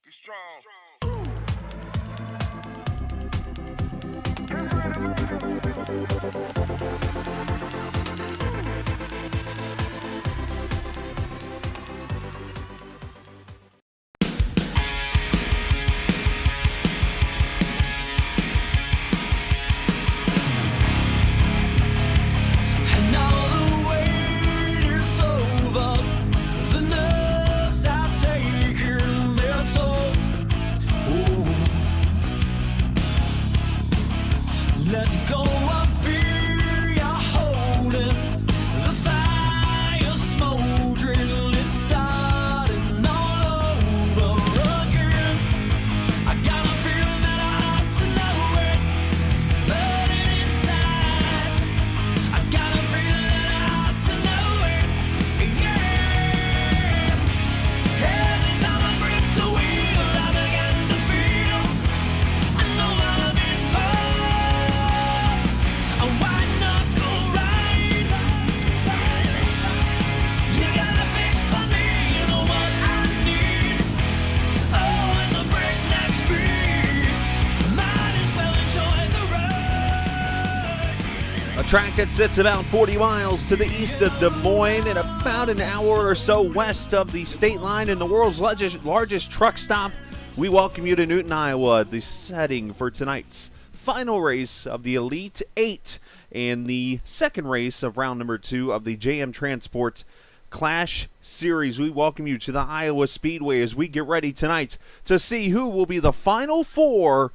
Be strong. Let go of fear you're holding. The fire smoldering, it's starting all over again. I got a feeling that I ought to know it, burning inside. I got a feeling that I ought to know it, yeah. Every time I grip the wheel, I begin to feel I know what I'm in for. A white knuckle ride. You got a fix for me, you know what I need. Oh, it's a breakneck speed. Might as well enjoy the ride. A track that sits about 40 miles to the east of Des Moines and about an hour or so west of the state line in the world's largest truck stop. We welcome you to Newton, Iowa, the setting for tonight's final race of the Elite 8 and the second race of round number 2 of the JM Transport Clash Series. We welcome you to the Iowa Speedway as we get ready tonight to see who will be the final four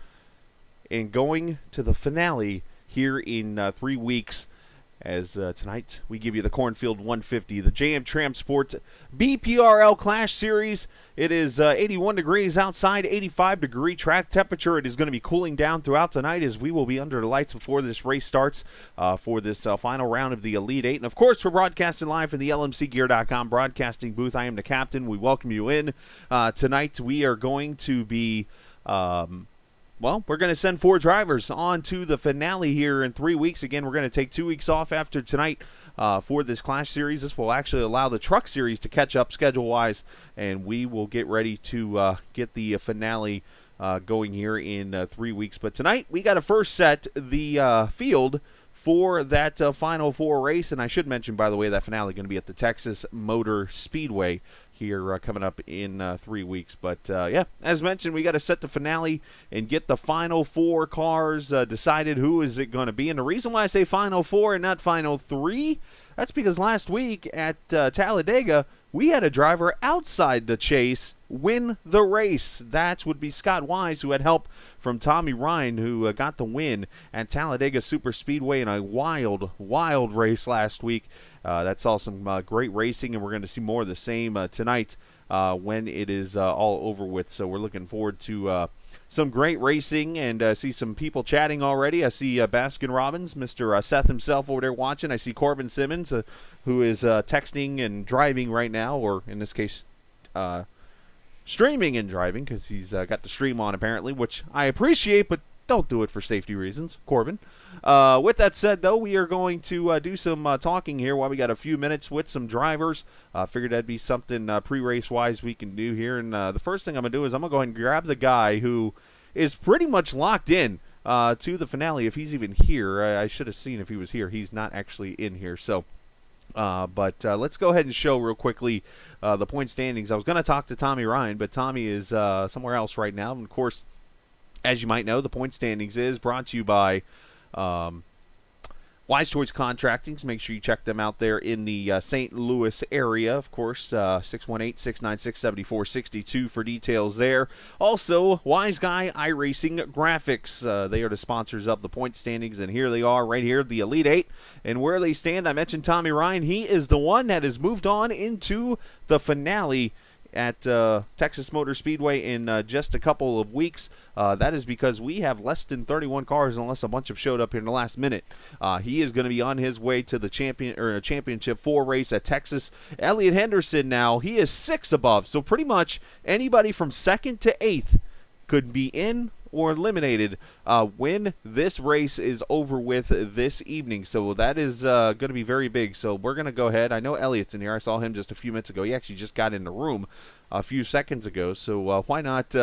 and going to the finale here in 3 weeks. As tonight we give you the Cornfield 150, the JM Transport BPRL Clash Series. It is 81 degrees outside, 85-degree track temperature. It is going to be cooling down throughout tonight as we will be under the lights before this race starts for this final round of the Elite 8. And, of course, we're broadcasting live from the LMCgear.com broadcasting booth. I am the captain. We welcome you in. Tonight we are going to be... Well, we're going to send 4 drivers on to the finale here in 3 weeks. Again, we're going to take 2 weeks off after tonight for this Clash Series. This will actually allow the Truck Series to catch up schedule-wise, and we will get ready to get the finale going here in 3 weeks. But tonight, we got to first set the field for that Final Four race. And I should mention, by the way, that finale is going to be at the Texas Motor Speedway here coming up in 3 weeks. But, yeah, as mentioned, we got to set the finale and get the Final Four cars decided. Who is it going to be? And the reason why I say Final Four and not Final 3, that's because last week at Talladega, we had a driver outside the chase win the race. That would be Scott Wise, who had help from Tommy Ryan, who got the win at Talladega Super Speedway in a wild, wild race last week. That saw some great racing, and we're going to see more of the same tonight when it is all over with. So we're looking forward to some great racing and see some people chatting already. I see Baskin Robbins, Mr. Seth himself over there watching. I see Corbin Simmons, who is texting and driving right now, or in this case, streaming and driving, because he's got the stream on apparently, which I appreciate, but don't do it for safety reasons, Corbin. With that said, though, we are going to do some talking here while we got a few minutes with some drivers. Figured that'd be something pre-race-wise we can do here. And the first thing I'm going to do is I'm going to go ahead and grab the guy who is pretty much locked in to the finale, if he's even here. I should have seen if he was here. He's not actually in here, so... But let's go ahead and show real quickly the point standings. I was going to talk to Tommy Ryan, but Tommy is somewhere else right now. And, of course, as you might know, the point standings is brought to you by Wise Choice Contracting. So make sure you check them out there in the St. Louis area. Of course, 618-696-7462 for details there. Also, Wise Guy iRacing Graphics. They are the sponsors of the point standings, and here they are right here, the Elite 8. And where they stand, I mentioned Tommy Ryan. He is the one that has moved on into the finale at Texas Motor Speedway in just a couple of weeks. That is because we have less than 31 cars unless a bunch have showed up here in the last minute. He is going to be on his way to the Championship 4 race at Texas. Elliott Henderson now, he is 6 above, so pretty much anybody from 2nd to 8th could be in or eliminated when this race is over with this evening. So that is going to be very big. So we're going to go ahead. I know Elliot's in here. I saw him just a few minutes ago. He actually just got in the room a few seconds ago. So why not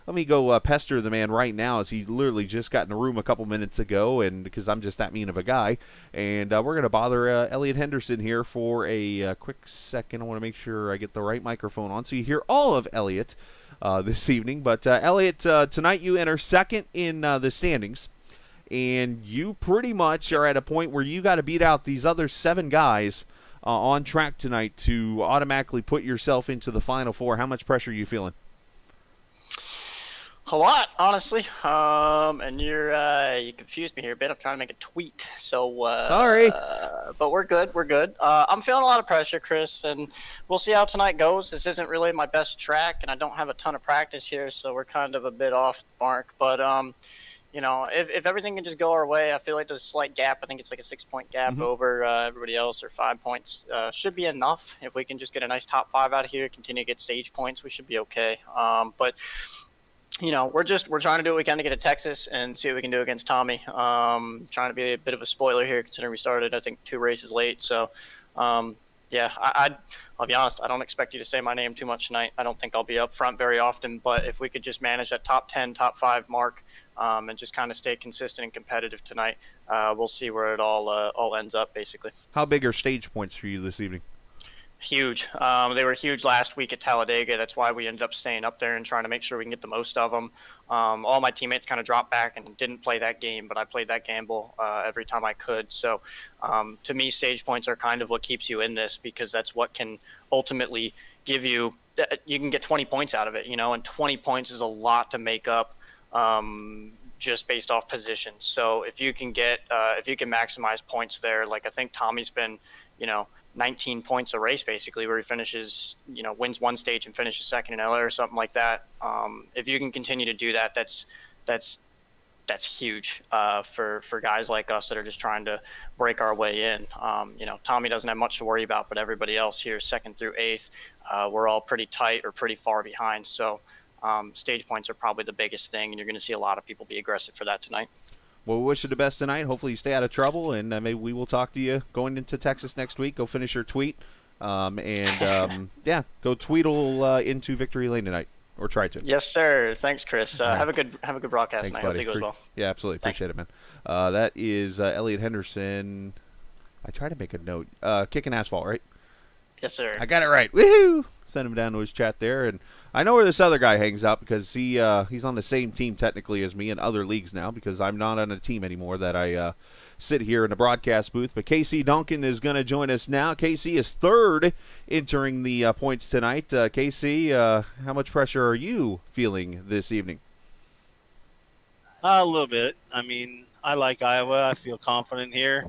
let me go pester the man right now, as he literally just got in the room a couple minutes ago, and because I'm just that mean of a guy. And we're going to bother Elliot Henderson here for a quick second. I want to make sure I get the right microphone on so you hear all of Elliot this evening. But Elliot, tonight you enter second in the standings, and you pretty much are at a point where you got to beat out these other 7 guys on track tonight to automatically put yourself into the Final Four. How much pressure are you feeling? A lot, honestly. And you confused me here a bit. I'm trying to make a tweet. So sorry. But we're good. We're good. I'm feeling a lot of pressure, Chris, and we'll see how tonight goes. This isn't really my best track, and I don't have a ton of practice here, so we're kind of a bit off the mark. But if everything can just go our way, I feel like there's a slight gap. I think it's like a 6-point gap over everybody else, or 5 points. Should be enough. If we can just get a nice top 5 out of here, continue to get stage points, we should be okay. But we're trying to do what we can to get to Texas and see what we can do against Tommy. Trying to be a bit of a spoiler here, considering we started, I think, 2 races late. So, I'll be honest. I don't expect you to say my name too much tonight. I don't think I'll be up front very often. But if we could just manage that top 10, top 5 mark, and just kind of stay consistent and competitive tonight, we'll see where it all ends up, basically. How big are stage points for you this evening? Huge. They were huge last week at Talladega. That's why we ended up staying up there and trying to make sure we can get the most of them. All my teammates kind of dropped back and didn't play that game, but I played that gamble every time I could. So to me, stage points are kind of what keeps you in this, because that's what can ultimately give you – you can get 20 points out of it, and 20 points is a lot to make up just based off position. So if you can maximize points there, like I think Tommy's been, 19 points a race basically, where he finishes, wins one stage and finishes second in LA or something like that. If you can continue to do that, that's huge for guys like us that are just trying to break our way in. Tommy doesn't have much to worry about, but everybody else here, 2nd through 8th, we're all pretty tight or pretty far behind. So stage points are probably the biggest thing, and you're going to see a lot of people be aggressive for that tonight. Well, we wish you the best tonight. Hopefully you stay out of trouble, and maybe we will talk to you going into Texas next week. Go finish your tweet, go tweedle into Victory Lane tonight, or try to. Yes, sir. Thanks, Chris. Right. Have a good broadcast tonight. Hopefully it goes well. Yeah, absolutely. Thanks. Appreciate it, man. That is Elliot Henderson. I try to make a note. Kicking asphalt, right? Yes, sir. I got it right. Woohoo! Send him down to his chat there, and I know where this other guy hangs out, because he's on the same team technically as me in other leagues now, because I'm not on a team anymore that I sit here in the broadcast booth. But Casey Duncan is going to join us now. Casey is 3rd entering the points tonight. Casey, how much pressure are you feeling this evening? A little bit. I mean, I like Iowa. I feel confident here.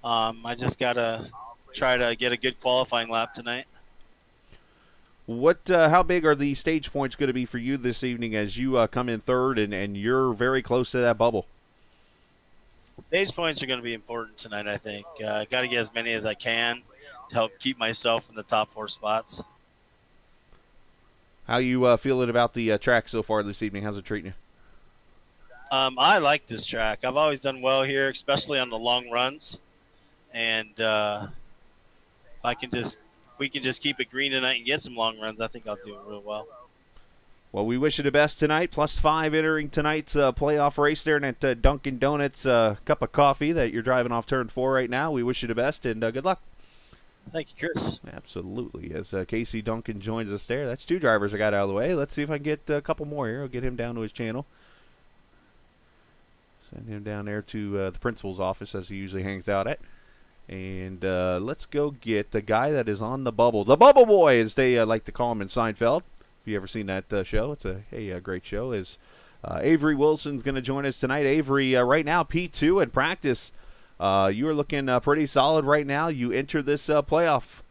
I just got to try to get a good qualifying lap tonight. How big are the stage points going to be for you this evening as you come in 3rd and you're very close to that bubble? Stage points are going to be important tonight, I think. Got to get as many as I can to help keep myself in the top 4 spots. How you feeling about the track so far this evening? How's it treating you? I like this track. I've always done well here, especially on the long runs. And if we can just keep it green tonight and get some long runs, I think I'll do real well. Well, we wish you the best tonight. +5 entering tonight's playoff race there at Dunkin' Donuts cup of coffee that you're driving off turn 4 right now. We wish you the best, and good luck. Thank you, Chris. Absolutely. As Casey Duncan joins us there. That's 2 drivers I got out of the way. Let's see if I can get a couple more here. I'll get him down to his channel. Send him down there to the principal's office, as he usually hangs out at. And let's go get the guy that is on the bubble. The Bubble Boy, as they like to call him in Seinfeld. If you ever seen that show, it's a great show. Is Avery Wilson's going to join us tonight. Avery, right now, P2 in practice. You are looking pretty solid right now. You enter this playoff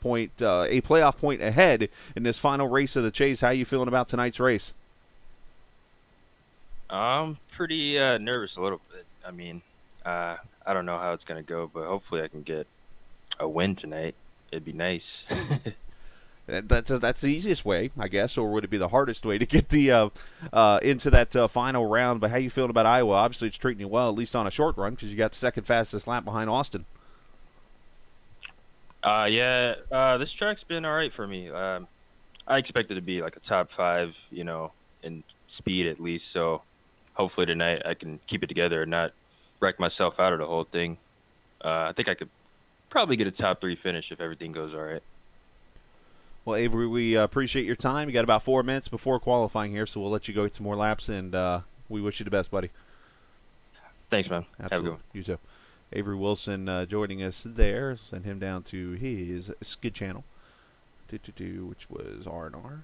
point ahead in this final race of the chase. How are you feeling about tonight's race? I'm pretty nervous a little bit. I mean, I don't know how it's going to go, but hopefully I can get a win tonight. It'd be nice. That's the easiest way, I guess, or would it be the hardest way to get the into that final round? But how you feeling about Iowa? Obviously, it's treating you well, at least on a short run, because you got the second fastest lap behind Austin. This track's been all right for me. I expected to be like a top 5, in speed at least. So hopefully tonight I can keep it together and not wreck myself out of the whole thing. I think I could probably get a top 3 finish if everything goes all right. Well, Avery, we appreciate your time. You got about 4 minutes before qualifying here, so we'll let you go get some more laps, and we wish you the best, buddy. Thanks, man. Absolutely. Have a good one. You too. Avery joining us there. Send him down to his skid channel, which was R&R.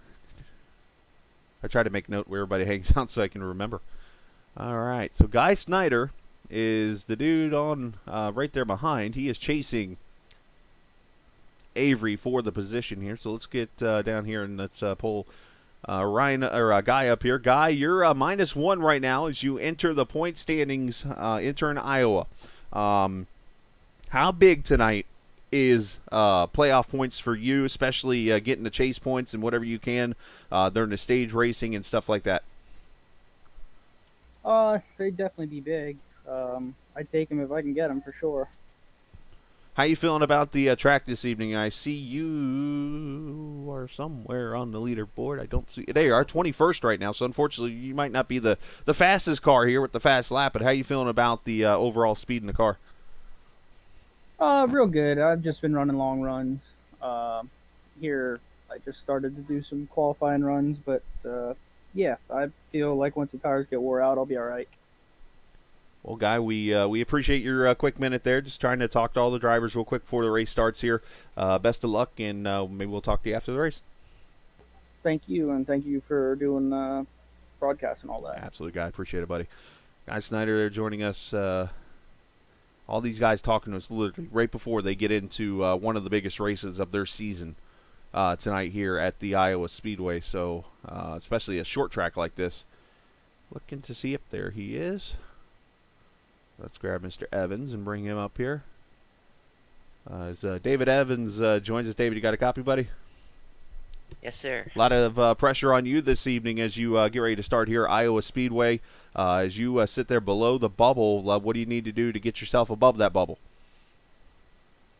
I try to make note where everybody hangs out so I can remember. All right, so Guy Snyder is the dude on right there behind. He is chasing Avery for the position here. So let's get down here and let's pull Guy up here. Guy, you're -1 right now as you enter the point standings. Enter in Iowa. How big tonight is playoff points for you, especially getting the chase points and whatever you can during the stage racing and stuff like that? They'd definitely be big. I'd take them if I can get them for sure. How you feeling about the track this evening? I see you are somewhere on the leaderboard. I don't see. There you are, 21st right now. So unfortunately, you might not be the fastest car here with the fast lap. But how you feeling about the overall speed in the car? Real good. I've just been running long runs. Here, I just started to do some qualifying runs, but yeah, I feel like once the tires get wore out, I'll be all right. Well, Guy, we appreciate your quick minute there. Just trying to talk to all the drivers real quick before the race starts here. Best of luck, and maybe we'll talk to you after the race. Thank you, and thank you for doing broadcast and all that. Absolutely, Guy. Appreciate it, buddy. Guy Snyder there joining us. All these guys talking to us literally right before they get into one of the biggest races of their season tonight here at the Iowa Speedway. So, especially a short track like this. Looking to see if there he is. Let's grab Mr. Evans and bring him up here. As David Evans joins us. David, you got a copy, buddy? Yes, sir. A lot of pressure on you this evening as you get ready to start here at Iowa Speedway. As you sit there below the bubble, what do you need to do to get yourself above that bubble?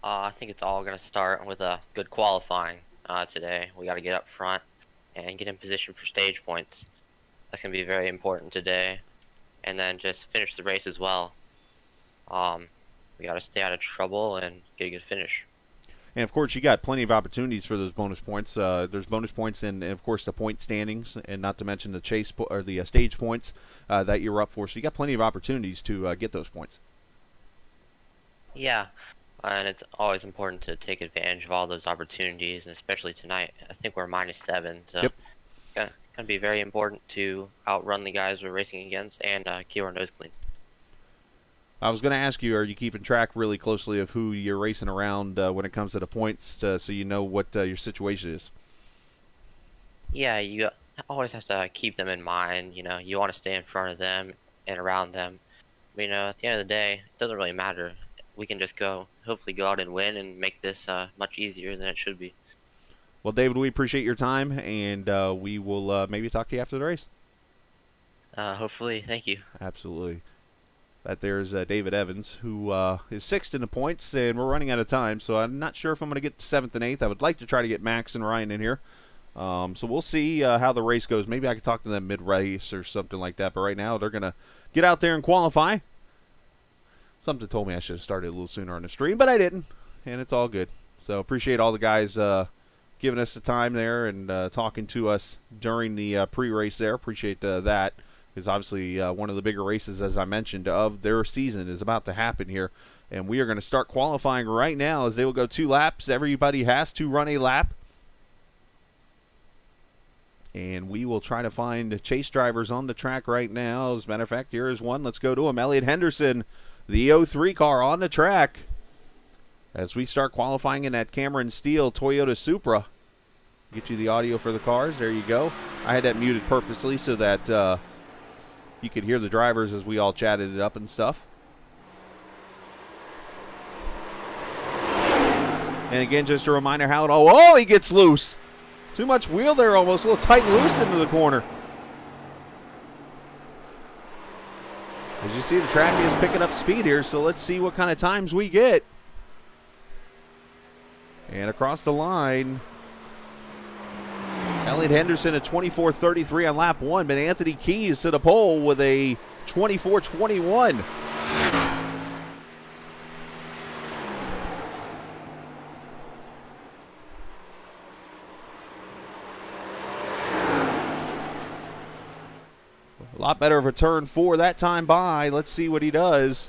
I think it's all going to start with a good qualifying today. We got to get up front and get in position for stage points. That's going to be very important today. And then just finish the race as well. We got to stay out of trouble and get a good finish. And, of course, you got plenty of opportunities for those bonus points. There's bonus points in, of course, the point standings, and not to mention the chase or the stage points that you're up for. So you got plenty of opportunities to get those points. Yeah, and it's always important to take advantage of all those opportunities, and especially tonight. I think we're -7, so Yep. It's going to be very important to outrun the guys we're racing against and keep our nose clean. I was going to ask you, are you keeping track really closely of who you're racing around when it comes to the points so you know what your situation is? Yeah, you always have to keep them in mind. You want to stay in front of them and around them. But, at the end of the day, it doesn't really matter. We can just hopefully go out and win and make this much easier than it should be. Well, David, we appreciate your time, and we will maybe talk to you after the race. Hopefully. Thank you. Absolutely. That there's David Evans, who is 6th in the points, and we're running out of time, so I'm not sure if I'm going to get 7th and 8th. I would like to try to get Max and Ryan in here. So we'll see how the race goes. Maybe I could talk to them mid-race or something like that, but right now they're going to get out there and qualify. Something told me I should have started a little sooner on the stream, but I didn't, and it's all good. So appreciate all the guys giving us the time there and talking to us during the pre-race there. Appreciate that. Because obviously one of the bigger races, as I mentioned, of their season is about to happen here. And we are going to start qualifying right now as they will go 2 laps. Everybody has to run a lap. And we will try to find chase drivers on the track right now. As a matter of fact, here is one. Let's go to him. Elliot Henderson, the 03 car on the track. As we start qualifying in that Cameron Steele Toyota Supra. Get you the audio for the cars. There you go. I had that muted purposely so that you could hear the drivers as we all chatted it up and stuff. And again, just a reminder how it all... Oh, he gets loose. Too much wheel there almost. A little tight and loose into the corner. As you see, the track is picking up speed here, so let's see what kind of times we get. And across the line, Elliot Henderson at 24:33 on lap 1, but Anthony Keys to the pole with a 24:21. A lot better of a turn 4 that time by. Let's see what he does.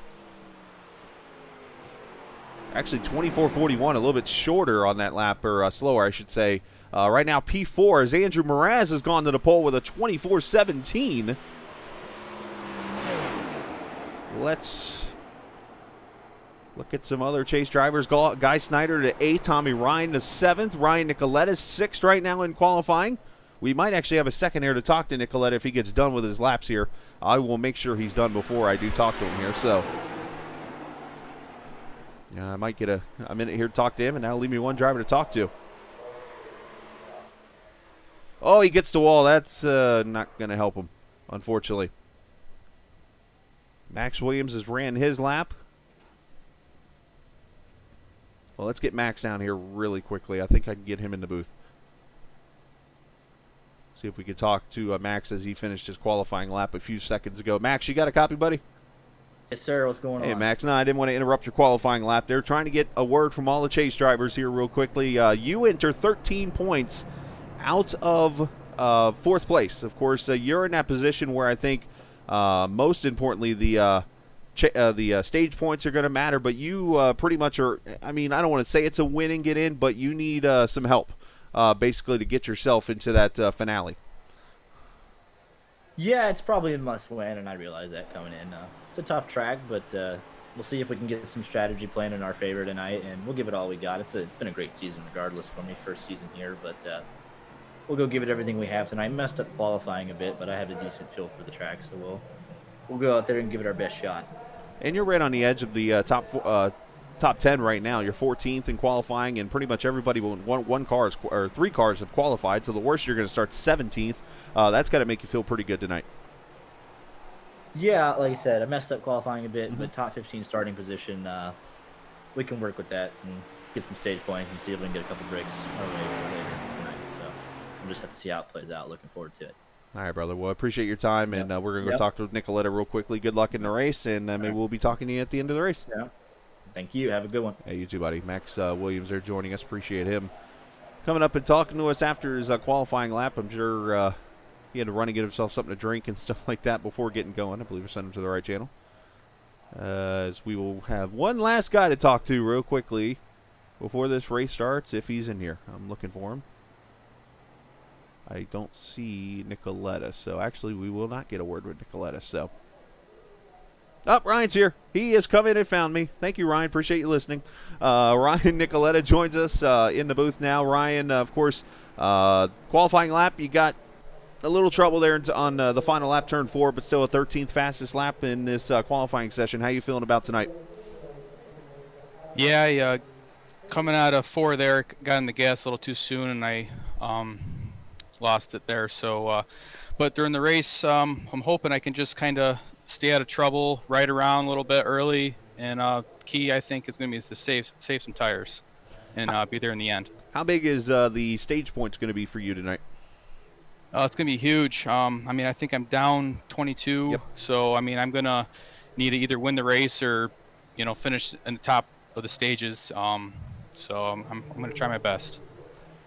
Actually, 24:41, a little bit shorter on that lap, or slower, I should say. Right now, P4 as Andrew Mraz has gone to the pole with a 24:17. Let's look at some other chase drivers. Guy Snyder to 8th, Tommy Ryan to 7th, Ryan Nicoletta 6th right now in qualifying. We might actually have a second here to talk to Nicoletta if he gets done with his laps here. I will make sure he's done before I do talk to him here. So, yeah, I might get a minute here to talk to him, and that'll leave me one driver to talk to. Oh, he gets the wall. That's not going to help him, unfortunately. Max Williams has ran his lap. Well, let's get Max down here really quickly. I think I can get him in the booth. See if we could talk to Max as he finished his qualifying lap a few seconds ago. Max, you got a copy, buddy? Yes, sir. What's going on? Hey, Max. No, I didn't want to interrupt your qualifying lap. They're trying to get a word from all the chase drivers here real quickly. You enter 13 points out of 4th place. Of course, you're in that position where I think most importantly the stage points are going to matter, but you pretty much are, I mean, I don't want to say it's a win and get in, but you need some help basically to get yourself into that finale. Yeah, it's probably a must-win, and I realize that coming in. It's a tough track, but we'll see if we can get some strategy playing in our favor tonight, and we'll give it all we got. It's been a great season regardless for me, first season here, but we'll go give it everything we have tonight. Messed up qualifying a bit, but I have a decent feel for the track, so we'll go out there and give it our best shot. And you're right on the edge of the top 10 right now. You're 14th in qualifying, and pretty much everybody or 3 cars have qualified. So the worst, you're going to start 17th. That's got to make you feel pretty good tonight. Yeah, like I said, I messed up qualifying a bit, but top 15 starting position, we can work with that and get some stage points and see if we can get a couple breaks our way for later tonight. So we'll just have to see how it plays out. Looking forward to it. All right, brother. Well, I appreciate your time, and we're going to go talk to Nicoletta real quickly. Good luck in the race, and maybe we'll be talking to you at the end of the race. Yeah. Thank you. Have a good one. Hey, you too, buddy. Max Williams there joining us. Appreciate him coming up and talking to us after his qualifying lap. I'm sure he had to run and get himself something to drink and stuff like that before getting going. I believe we sent him to the right channel. As we will have one last guy to talk to real quickly before this race starts, if he's in here. I'm looking for him. I don't see Nicoletta, so actually we will not get a word with Nicoletta. So, Ryan's here. He has come in and found me. Thank you, Ryan. Appreciate you listening. Ryan Nicoletta joins us in the booth now. Ryan, of course, qualifying lap, you got a little trouble there on the final lap, turn 4, but still a 13th fastest lap in this qualifying session. How you feeling about tonight? Yeah, coming out of 4 there, got in the gas a little too soon, and I lost it there. So, but during the race, I'm hoping I can just kind of stay out of trouble, ride around a little bit early, and key I think is going to be to save some tires and be there in the end. How big is the stage points going to be for you tonight? It's going to be huge. I mean, I think I'm down 22, Yep. So I mean, I'm going to need to either win the race or, finish in the top of the stages. So I'm going to try my best.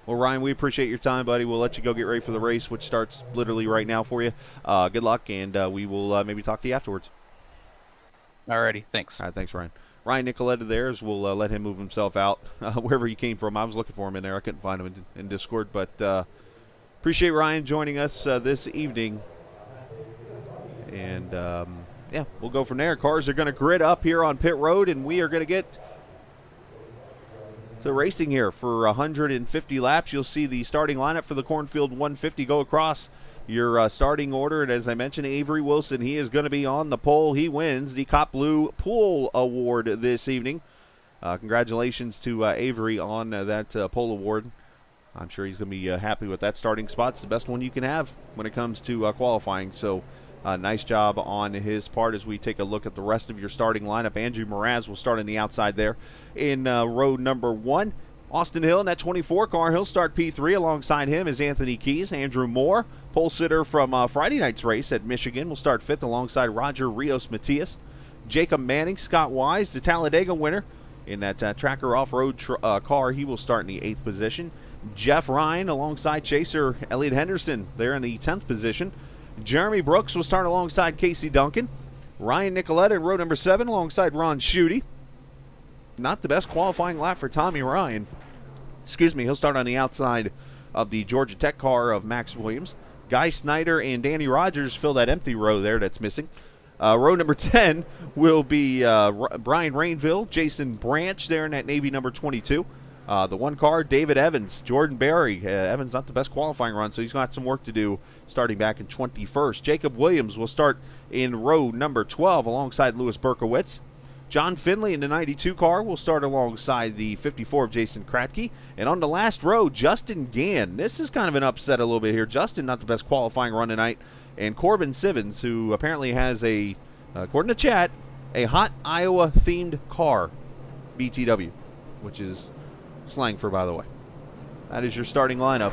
Well, Ryan, we appreciate your time, buddy. We'll let you go get ready for the race, which starts literally right now for you. Good luck, and we will maybe talk to you afterwards. Alrighty, thanks. All right, thanks, Ryan. Ryan Nicoletta there, as we'll let him move himself out wherever he came from. I was looking for him in there. I couldn't find him in Discord, but appreciate Ryan joining us this evening. And, yeah, we'll go from there. Cars are going to grid up here on pit road, and we are going to get to racing here for 150 laps. You'll see the starting lineup for the Cornfield 150 go across your starting order. And as I mentioned, Avery Wilson, he is going to be on the pole. He wins the Cop Blue Pool Award this evening. Congratulations to Avery on that pole award. I'm sure he's going to be happy with that starting spot. It's the best one you can have when it comes to qualifying. So nice job on his part as we take a look at the rest of your starting lineup. Andrew Mraz will start on the outside there in row number 1. Austin Hill in that 24 car. He'll start P3. Alongside him is Anthony Keys. Andrew Moore, pole sitter from Friday night's race at Michigan, will start 5th alongside Roger Rios Matias. Jacob Manning, Scott Wise, the Talladega winner in that Tracker off-road car. He will start in the 8th position. Jeff Ryan alongside chaser Elliot Henderson there in the 10th position. Jeremy Brooks will start alongside Casey Duncan. Ryan Nicoletta in row number 7 alongside Ron Schutte. Not the best qualifying lap for Tommy Ryan. Excuse me, he'll start on the outside of the Georgia Tech car of Max Williams. Guy Snyder and Danny Rogers fill that empty row there that's missing. Row number 10 will be Brian Rainville, Jason Branch there in that Navy number 22. The 1 car, David Evans, Jordan Berry. Evans not the best qualifying run, so he's got some work to do starting back in 21st. Jacob Williams will start in row number 12 alongside Louis Berkowitz. John Finley in the 92 car will start alongside the 54 of Jason Kratke. And on the last row, Justin Gann. This is kind of an upset a little bit here. Justin not the best qualifying run tonight. And Corbin Sivens, who apparently has a, according to chat, a hot Iowa-themed car, BTW, which is slang for, by the way. That is your starting lineup.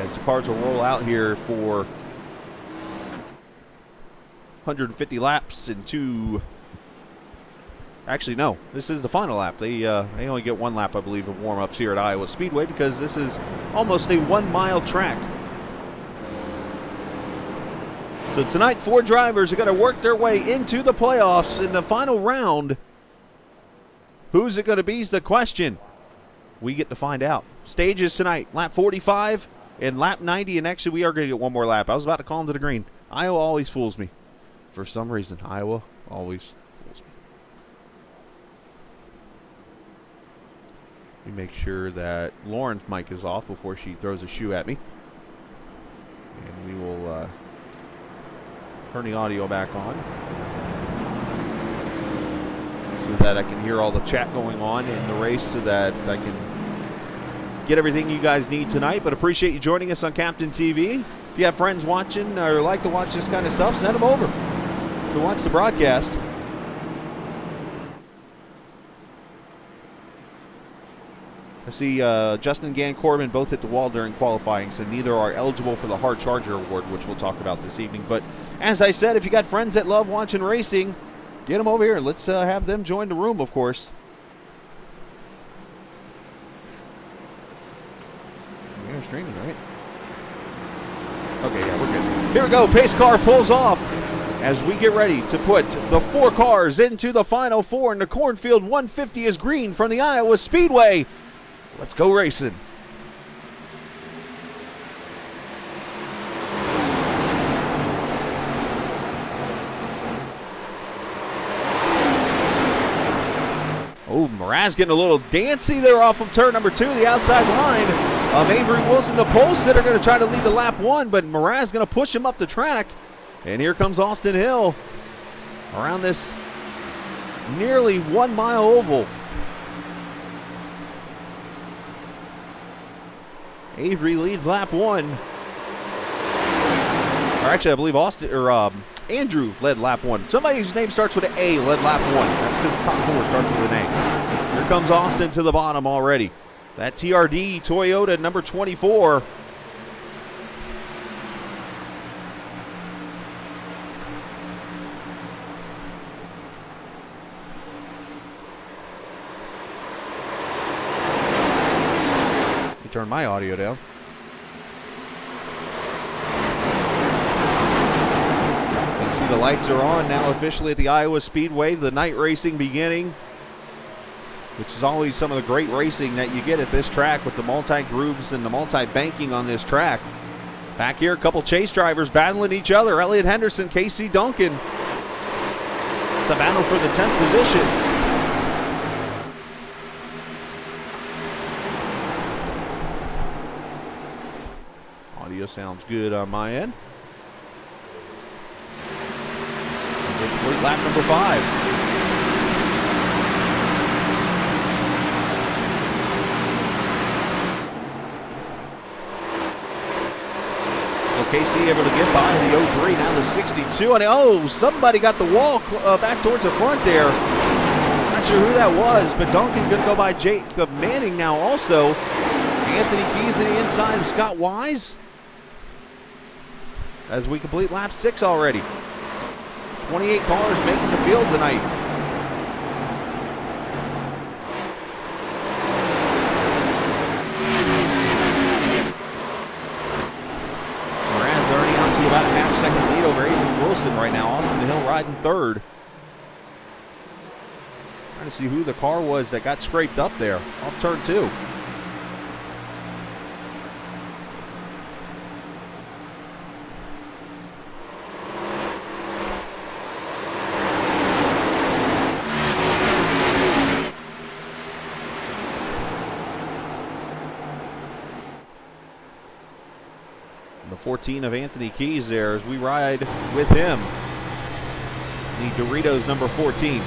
As the cars will roll out here for 150 laps in 2. Actually, no. This is the final lap. They only get 1 lap, I believe, of warm-ups here at Iowa Speedway because this is almost a 1-mile track. So tonight, 4 drivers are going to work their way into the playoffs in the final round. Who's it going to be is the question. We get to find out. Stages tonight, lap 45 and lap 90, and actually we are going to get 1 more lap. I was about to call him to the green. Iowa always fools me. For some reason, Iowa always fools me. Let me make sure that Lauren's mic is off before she throws a shoe at me. And we will turn the audio back on so that I can hear all the chat going on in the race so that I can get everything you guys need tonight. But appreciate you joining us on Captain TV. If you have friends watching or like to watch this kind of stuff, send them over to watch the broadcast. I see Justin Gann, Corbin both hit the wall during qualifying, so neither are eligible for the Hard Charger Award, which we'll talk about this evening. But as I said, if you got friends that love watching racing, get them over here. Let's have them join the room, of course. We're streaming, right? Okay, yeah, we're good. Here we go. Pace car pulls off as we get ready to put the 4 cars into the final 4, and the Cornfield 150 is green from the Iowa Speedway. Let's go racing. Oh, Mraz getting a little dancy there off of turn number 2, the outside line of Avery Wilson, the pole sitter, going to try to lead to lap 1, but Mraz going to push him up the track. And here comes Austin Hill around this nearly 1-mile oval. Avery leads lap 1. Or actually, I believe Andrew led lap 1. Somebody whose name starts with an A led lap 1. That's because the top 4 starts with an A. Here comes Austin to the bottom already. That TRD Toyota number 24. Turn my audio down. You see the lights are on now officially at the Iowa Speedway. The night racing beginning, which is always some of the great racing that you get at this track with the multi-grooves and the multi-banking on this track. Back here, a couple chase drivers battling each other. Elliot Henderson, Casey Duncan. It's a battle for the 10th position. Audio sounds good on my end. Complete lap number 5. JC able to get by the 03, now the 62. And oh, somebody got the wall back towards the front there. Not sure who that was, but Duncan going to go by Jacob Manning now also. Anthony Keys to the inside of Scott Wise. As we complete lap 6 already. 28 cars making the field tonight. Moraz already on to about a half-second lead over Adrian Wilson right now. Austin Hill riding third. Trying to see who the car was that got scraped up there off turn 2. The 14 of Anthony Keys there as we ride with him. The Doritos number 14.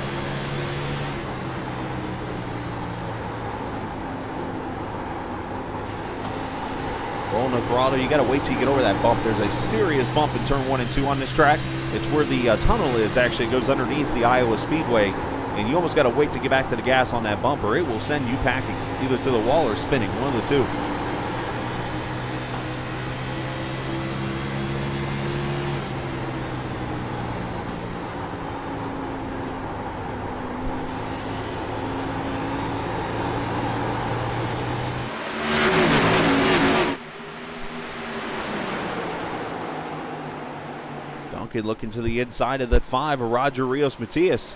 Rolling the throttle. You got to wait till you get over that bump. There's a serious bump in turn 1 and 2 on this track. It's where the tunnel is actually. It goes underneath the Iowa Speedway. And you almost got to wait to get back to the gas on that bump or it will send you packing either to the wall or spinning. One of the two. Looking to the inside of that 5 of Roger Rios Matias.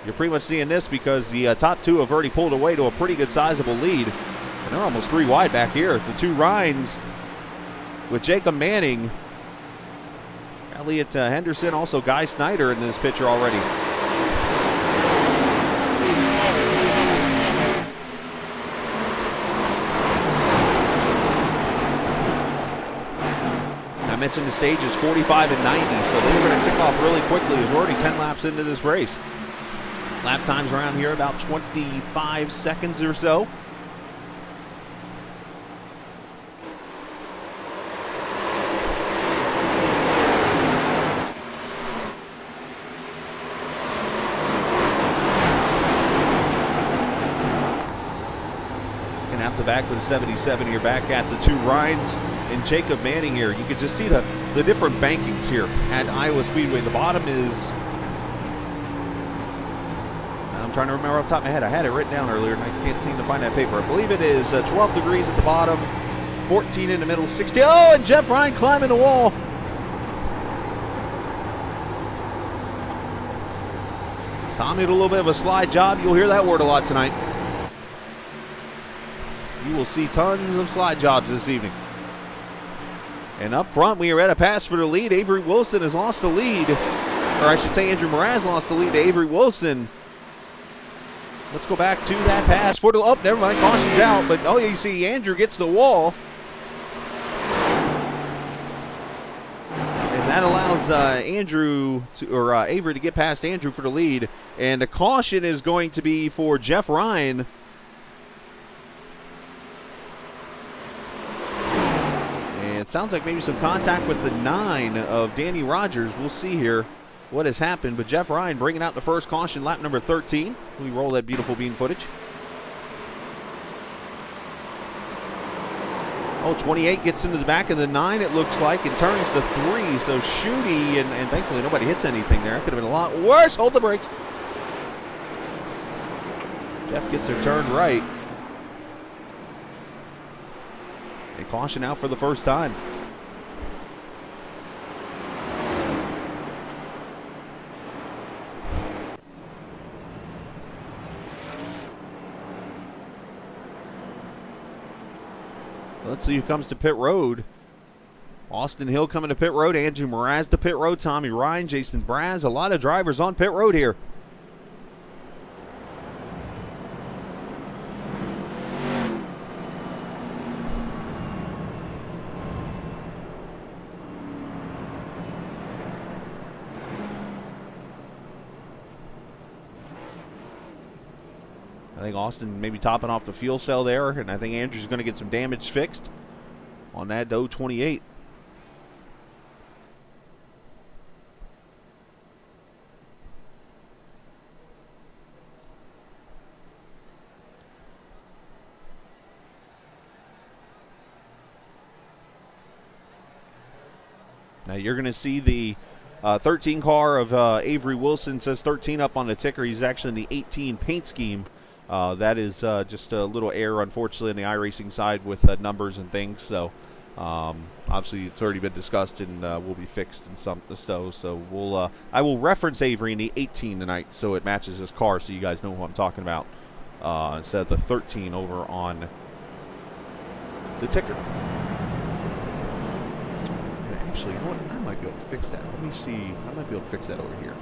You're pretty much seeing this because the top 2 have already pulled away to a pretty good sizable lead. And they're almost 3 wide back here. The 2 Rhines with Jacob Manning. Elliot Henderson, also Guy Snyder in this picture already. I mentioned the stage is 45 and 90, so they're going to tick off really quickly as we're already 10 laps into this race. Lap times around here about 25 seconds or so. And out the back with 77, you're back at the 2 Rhines. And Jacob Manning here, you can just see the different bankings here at Iowa Speedway. The bottom is, I'm trying to remember off the top of my head. I had it written down earlier and I can't seem to find that paper. I believe it is 12 degrees at the bottom, 14 in the middle, 60. Oh, and Jeff Ryan climbing the wall. Tommy did a little bit of a slide job. You'll hear that word a lot tonight. You will see tons of slide jobs this evening. And up front, we are at a pass for the lead. Avery Wilson has lost the lead. Or I should say Andrew Moraz lost the lead to Avery Wilson. Let's go back to that pass for the, oh, never mind, caution's out. But, oh, you see Andrew gets the wall. And that allows Avery to get past Andrew for the lead. And the caution is going to be for Jeff Ryan. It sounds like maybe some contact with the 9 of Danny Rogers. We'll see here what has happened. But Jeff Ryan bringing out the first caution, lap number 13. We roll that beautiful bean footage. Oh, 28 gets into the back of the 9, it looks like, and turns to 3. So Shooty, and thankfully nobody hits anything there. It could have been a lot worse. Hold the brakes. Jeff gets her turned right. A caution out for the first time. Let's see who comes to pit road. Austin Hill coming to pit road. Andrew Moraz to pit road. Tommy Ryan, Jason Braz. A lot of drivers on pit road here. I think Austin maybe topping off the fuel cell there, and I think Andrew's going to get some damage fixed on that 028. You're going to see the 13 car of Avery Wilson. Says 13 up on the ticker. He's actually in the 18 paint scheme. That is just a little error, unfortunately, on the iRacing side with numbers and things. So obviously it's already been discussed and will be fixed in some so we'll I will reference Avery in the 18 tonight so it matches his car so you guys know who I'm talking about instead of the 13 over on the ticker. And actually, you know what? I might be able to fix that. Let me see. I might be able to fix that over here.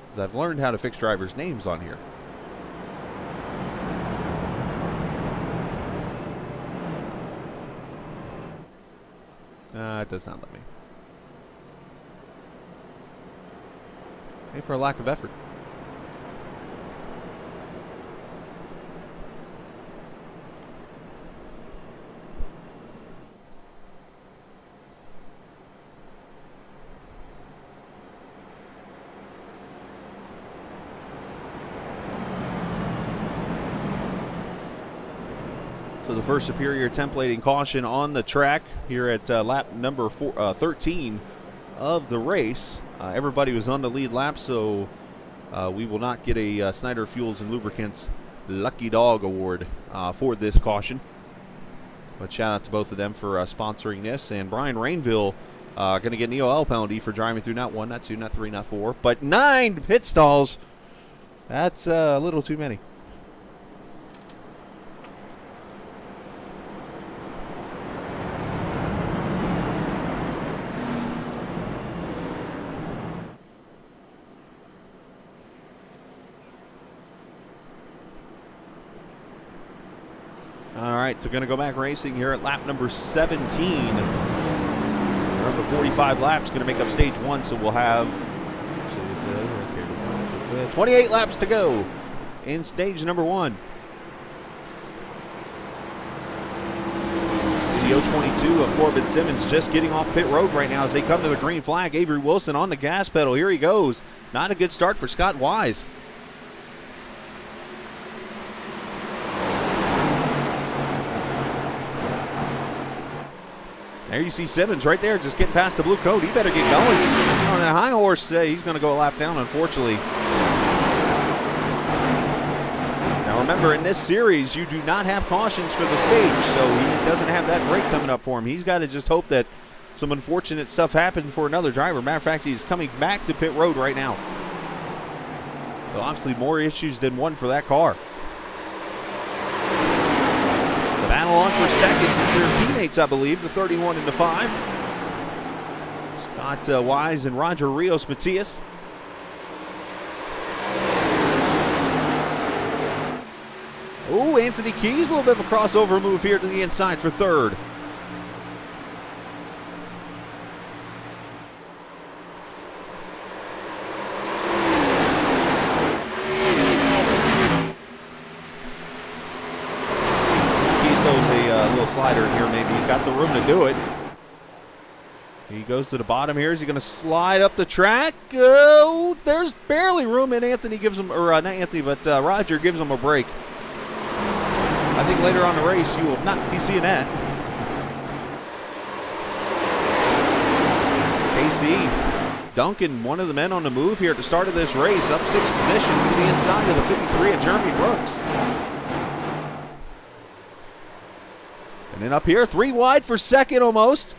Because I've learned how to fix drivers' names on here. It does not let me. Maybe for a lack of effort. So the first superior templating caution on the track here at lap number 13 of the race. Everybody was on the lead lap, so we will not get a Snyder Fuels and Lubricants Lucky Dog Award for this caution. But shout out to both of them for sponsoring this. And Brian Rainville going to get an EOL penalty for driving through not 1, not 2, not 3, not 4, but 9 pit stalls. That's a little too many. All right, so going to go back racing here at lap number 17. Remember, 45 laps going to make up stage 1, so we'll have 28 laps to go in stage number 1. Video 22 of Corbin Simmons just getting off pit road right now as they come to the green flag. Avery Wilson on the gas pedal. Here he goes. Not a good start for Scott Wise. There you see Simmons right there just getting past the blue coat. He better get going. On that high horse, he's going to go a lap down, unfortunately. Now remember, in this series, you do not have cautions for the stage, so he doesn't have that break coming up for him. He's got to just hope that some unfortunate stuff happens for another driver. Matter of fact, he's coming back to pit road right now. So obviously more issues than one for that car. Battle on for second with their teammates, I believe, the 31 and the 5. Scott Wise and Roger Rios Matias. Oh, Anthony Keys, a little bit of a crossover move here to the inside for third. Slider in here, maybe he's got the room to do it. He goes to the bottom here. Is he going to slide up the track? Oh, there's barely room, and Anthony gives him, or not Anthony, but Roger gives him a break. I think later on in the race you will not be seeing that. KC Duncan, one of the men on the move here at the start of this race, up 6 positions to the inside of the 53 of Jeremy Brooks. And then up here, 3 wide for second almost.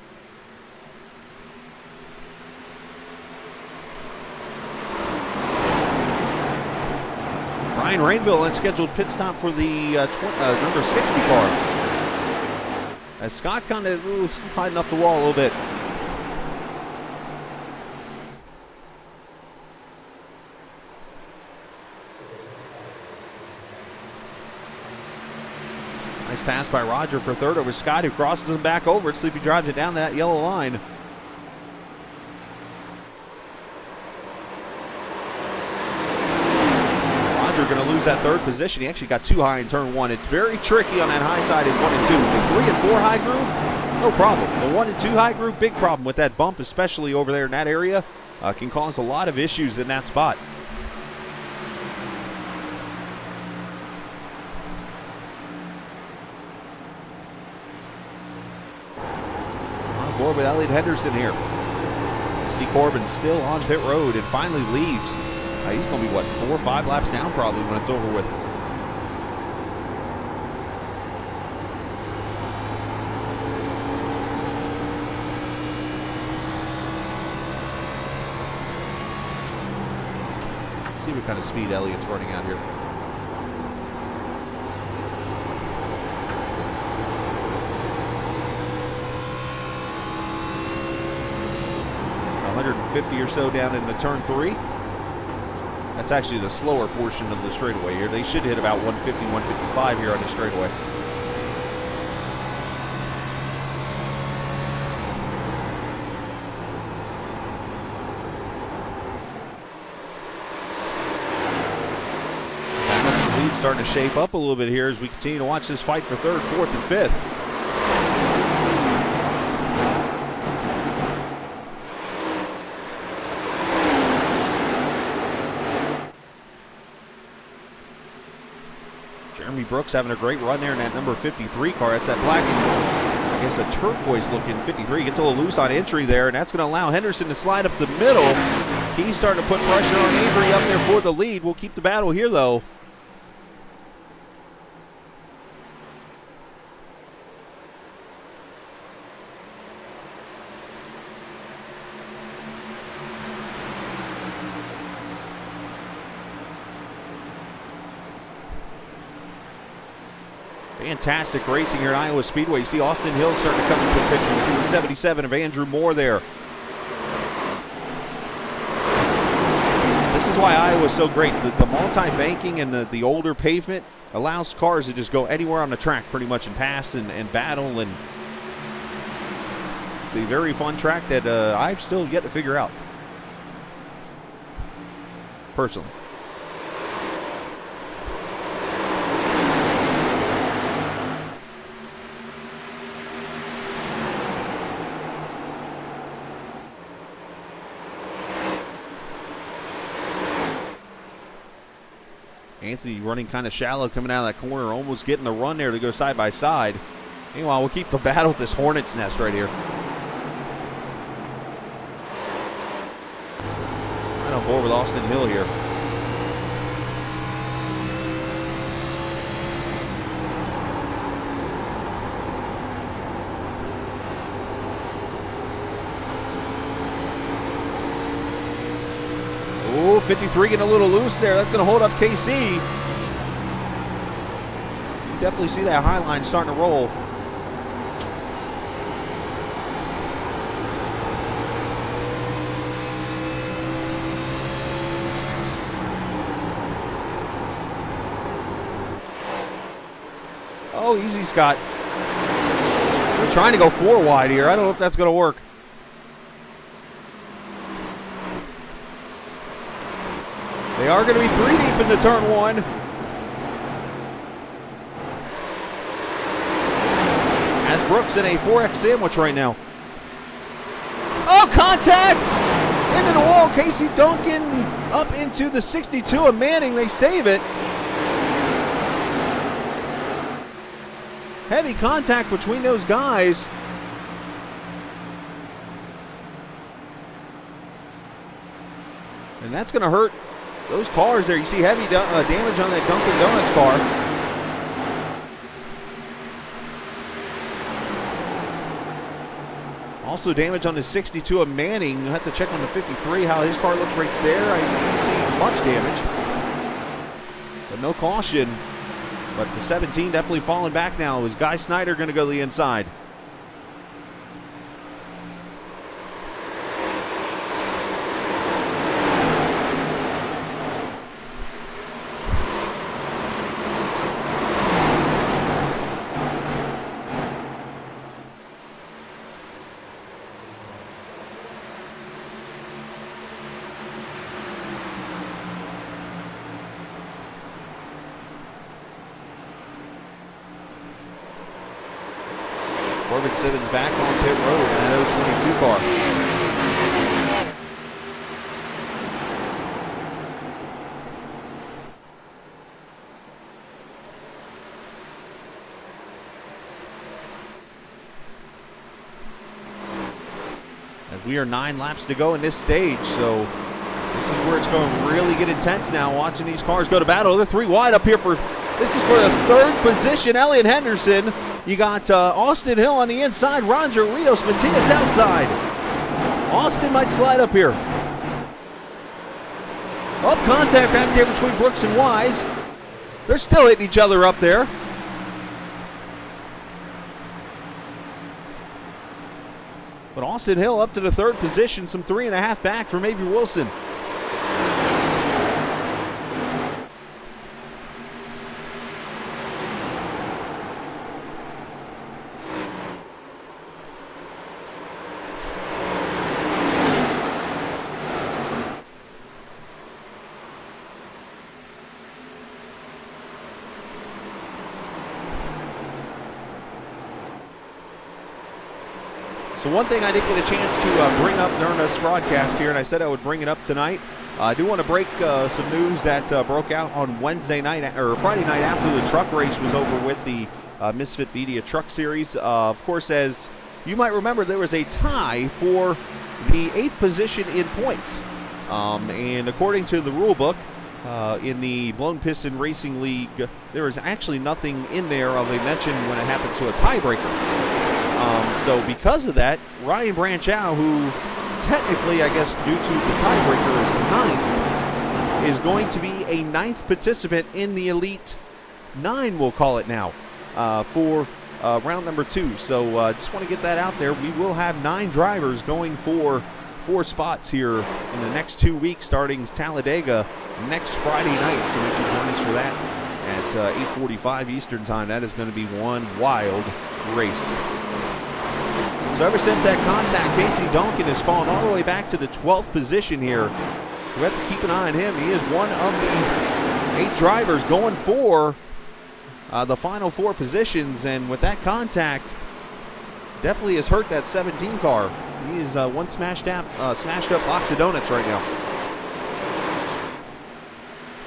Brian Rainville unscheduled pit stop for the number 60 car. As Scott kind of sliding up the wall a little bit. Nice pass by Roger for third over Scott, who crosses him back over. Let's see if he drives it down that yellow line. Roger going to lose that third position. He actually got too high in turn 1. It's very tricky on that high side in 1 and 2. The 3 and 4 high groove, no problem. The 1 and 2 high groove, big problem with that bump, especially over there in that area. Can cause a lot of issues in that spot. board with Elliot Henderson here. You see Corbin still on pit road and finally leaves. He's going to be, what, 4 or 5 laps down probably when it's over with. See what kind of speed Elliott's running out here. $150 or so down into turn 3. That's actually the slower portion of the straightaway here. They should hit about 150, 155 here on the straightaway. Starting to shape up a little bit here as we continue to watch this fight for 3rd, 4th, and 5th. Jeremy Brooks having a great run there in that number 53 car. That's that black and, I guess, a turquoise looking 53. Gets a little loose on entry there, and that's going to allow Henderson to slide up the middle. He's starting to put pressure on Avery up there for the lead. We'll keep the battle here, though. Fantastic racing here at Iowa Speedway. You see Austin Hill starting to come into the picture. You see the 77 of Andrew Moore there. This is why Iowa's so great. The multi-banking and the older pavement allows cars to just go anywhere on the track pretty much and pass and battle. And it's a very fun track that I've still yet to figure out, personally. Anthony running kind of shallow coming out of that corner, almost getting the run there to go side by side. Meanwhile, we'll keep the battle with this Hornet's Nest right here. Right on board with Austin Hill here. Oh, 53 getting a little loose there. That's going to hold up KC. You definitely see that high line starting to roll. Oh, easy, Scott. They're trying to go 4 wide here. I don't know if that's going to work. They are going to be 3 deep into turn 1. As Brooks in a 4X sandwich right now. Oh, contact! Into the wall. Casey Duncan up into the 62 of Manning. They save it. Heavy contact between those guys. And that's going to hurt those cars there. You see heavy damage on that Dunkin' Donuts car. Also damage on the 62 of Manning. You'll have to check on the 53 how his car looks right there. I didn't see much damage, but no caution. But the 17 definitely falling back now. Is Guy Snyder going to go to the inside? Corbin Simmons back on pit road in that 022 car. we are 9 laps to go in this stage, so this is where it's going to really get intense now, watching these cars go to battle. They're 3 wide up here this is for the 3rd position. Elliott Henderson. You got Austin Hill on the inside, Roger Rios, Matias outside. Austin might slide up here. Up contact back there between Brooks and Wise. They're still hitting each other up there. But Austin Hill up to the 3rd position, some 3.5 back from Avery Wilson. So one thing I didn't get a chance to bring up during this broadcast here, and I said I would bring it up tonight. I do want to break some news that broke out on Wednesday night or Friday night after the truck race was over with the Misfit Media Truck Series. Of course, as you might remember, there was a tie for the 8th position in points. And according to the rule book, in the Blown Piston Racing League, there is actually nothing in there of a mention when it happens to a tiebreaker. So because of that, Ryan Branchow, who technically, I guess, due to the tiebreaker is 9th, is going to be a 9th participant in the Elite 9, we'll call it now, for round number 2. So just want to get that out there. We will have 9 drivers going for 4 spots here in the next 2 weeks, starting Talladega next Friday night. So make sure to join us for that at 8:45 Eastern Time. That is going to be one wild race. So ever since that contact, Casey Donkin has fallen all the way back to the 12th position here. We have to keep an eye on him. He is one of the 8 drivers going for the final 4 positions, and with that contact, definitely has hurt that 17 car. He is one smashed up box of donuts right now.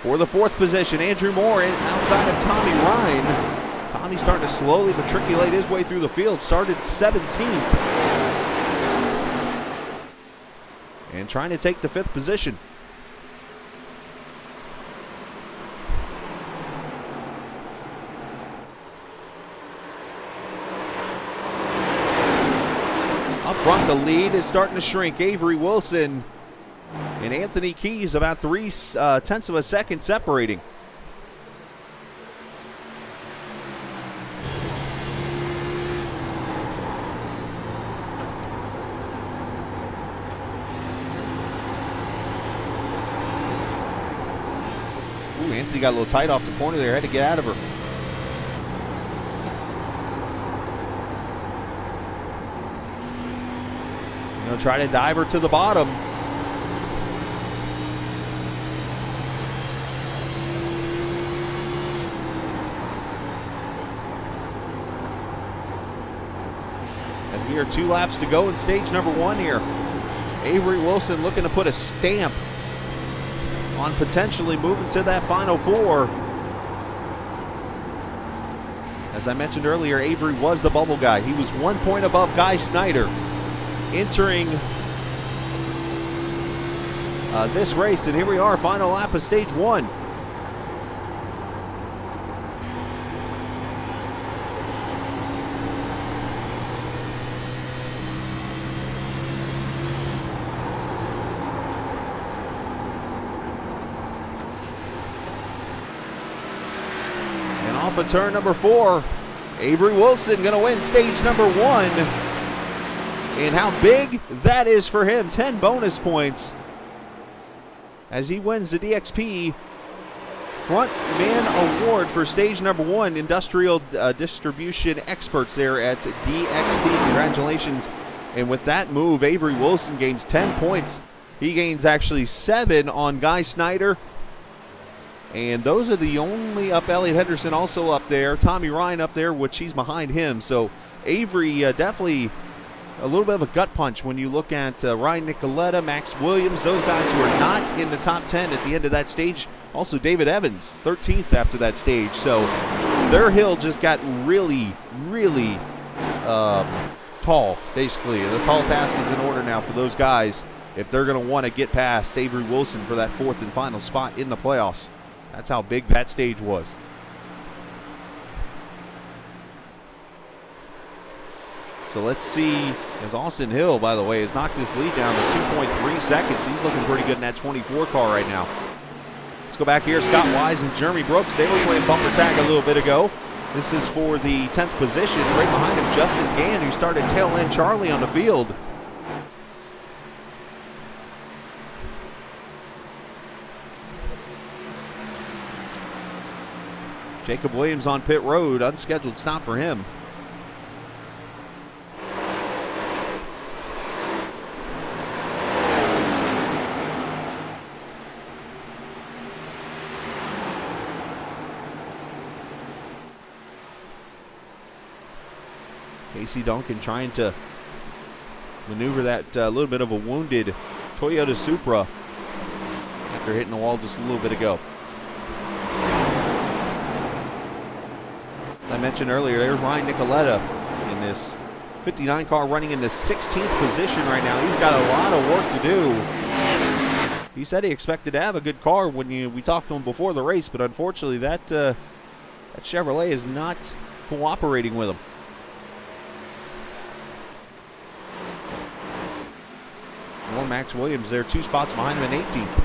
For the 4th position, Andrew Moore outside of Tommy Ryan. Tommy's starting to slowly matriculate his way through the field. Started 17th. And trying to take the 5th position. Up front, the lead is starting to shrink. Avery Wilson and Anthony Keys about 0.3 of a second separating. Anthony got a little tight off the corner there, had to get out of her. He'll try to dive her to the bottom. And we are 2 laps to go in stage number 1 here. Avery Wilson looking to put a stamp on potentially moving to that final 4. As I mentioned earlier, Avery was the bubble guy. He was 1 point above Guy Snyder entering this race. And here we are, final lap of stage 1. Off of turn number 4, Avery Wilson going to win stage number 1. And how big that is for him. 10 bonus points as he wins the DXP Frontman Award for stage number 1. Industrial distribution experts there at DXP. Congratulations. And with that move, Avery Wilson gains 10 points. He gains actually 7 on Guy Snyder. And those are the only up. Elliott Henderson also up there. Tommy Ryan up there, which he's behind him. So Avery definitely a little bit of a gut punch when you look at Ryan Nicoletta, Max Williams, those guys who are not in the top 10 at the end of that stage. Also David Evans, 13th after that stage. So their hill just got really, really tall, basically. The tall task is in order now for those guys if they're going to want to get past Avery Wilson for that 4th and final spot in the playoffs. That's how big that stage was. So let's see, as Austin Hill, by the way, has knocked this lead down to 2.3 seconds. He's looking pretty good in that 24 car right now. Let's go back here. Scott Wise and Jeremy Brooks, they were playing bumper tag a little bit ago. This is for the 10th position. Right behind him, Justin Gann, who started tail end Charlie on the field. Jacob Williams on pit road, unscheduled stop for him. Casey Duncan trying to maneuver that little bit of a wounded Toyota Supra after hitting the wall just a little bit ago. I mentioned earlier, there's Ryan Nicoletta in this 59 car running in the 16th position right now. He's got a lot of work to do. He said he expected to have a good car when we talked to him before the race, but unfortunately that Chevrolet is not cooperating with him. More Max Williams there, 2 spots behind him in 18th.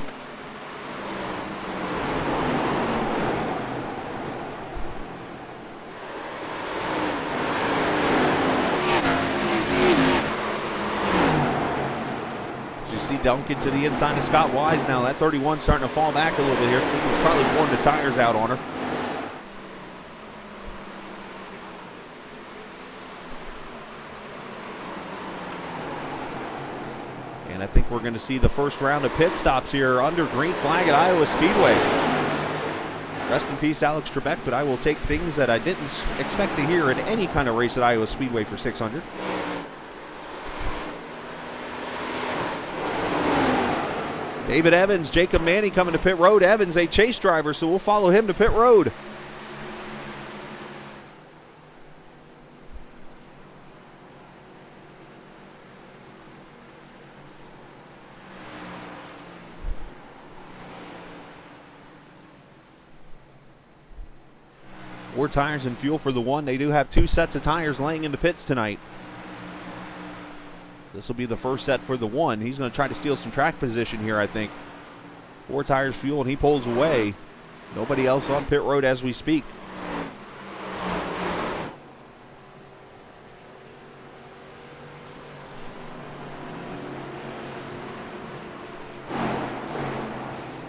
As you see Duncan to the inside of Scott Wise now. That 31 starting to fall back a little bit here. He's probably worn the tires out on her. And I think we're going to see the first round of pit stops here under green flag at Iowa Speedway. Rest in peace, Alex Trebek, but I will take things that I didn't expect to hear in any kind of race at Iowa Speedway for 600. David Evans, Jacob Manning coming to pit road. Evans, a chase driver, so we'll follow him to pit road. Four tires and fuel for the one. They do have 2 sets of tires laying in the pits tonight. This will be the first set for the one. He's going to try to steal some track position here, I think. 4 tires, fuel, and he pulls away. Nobody else on pit road as we speak.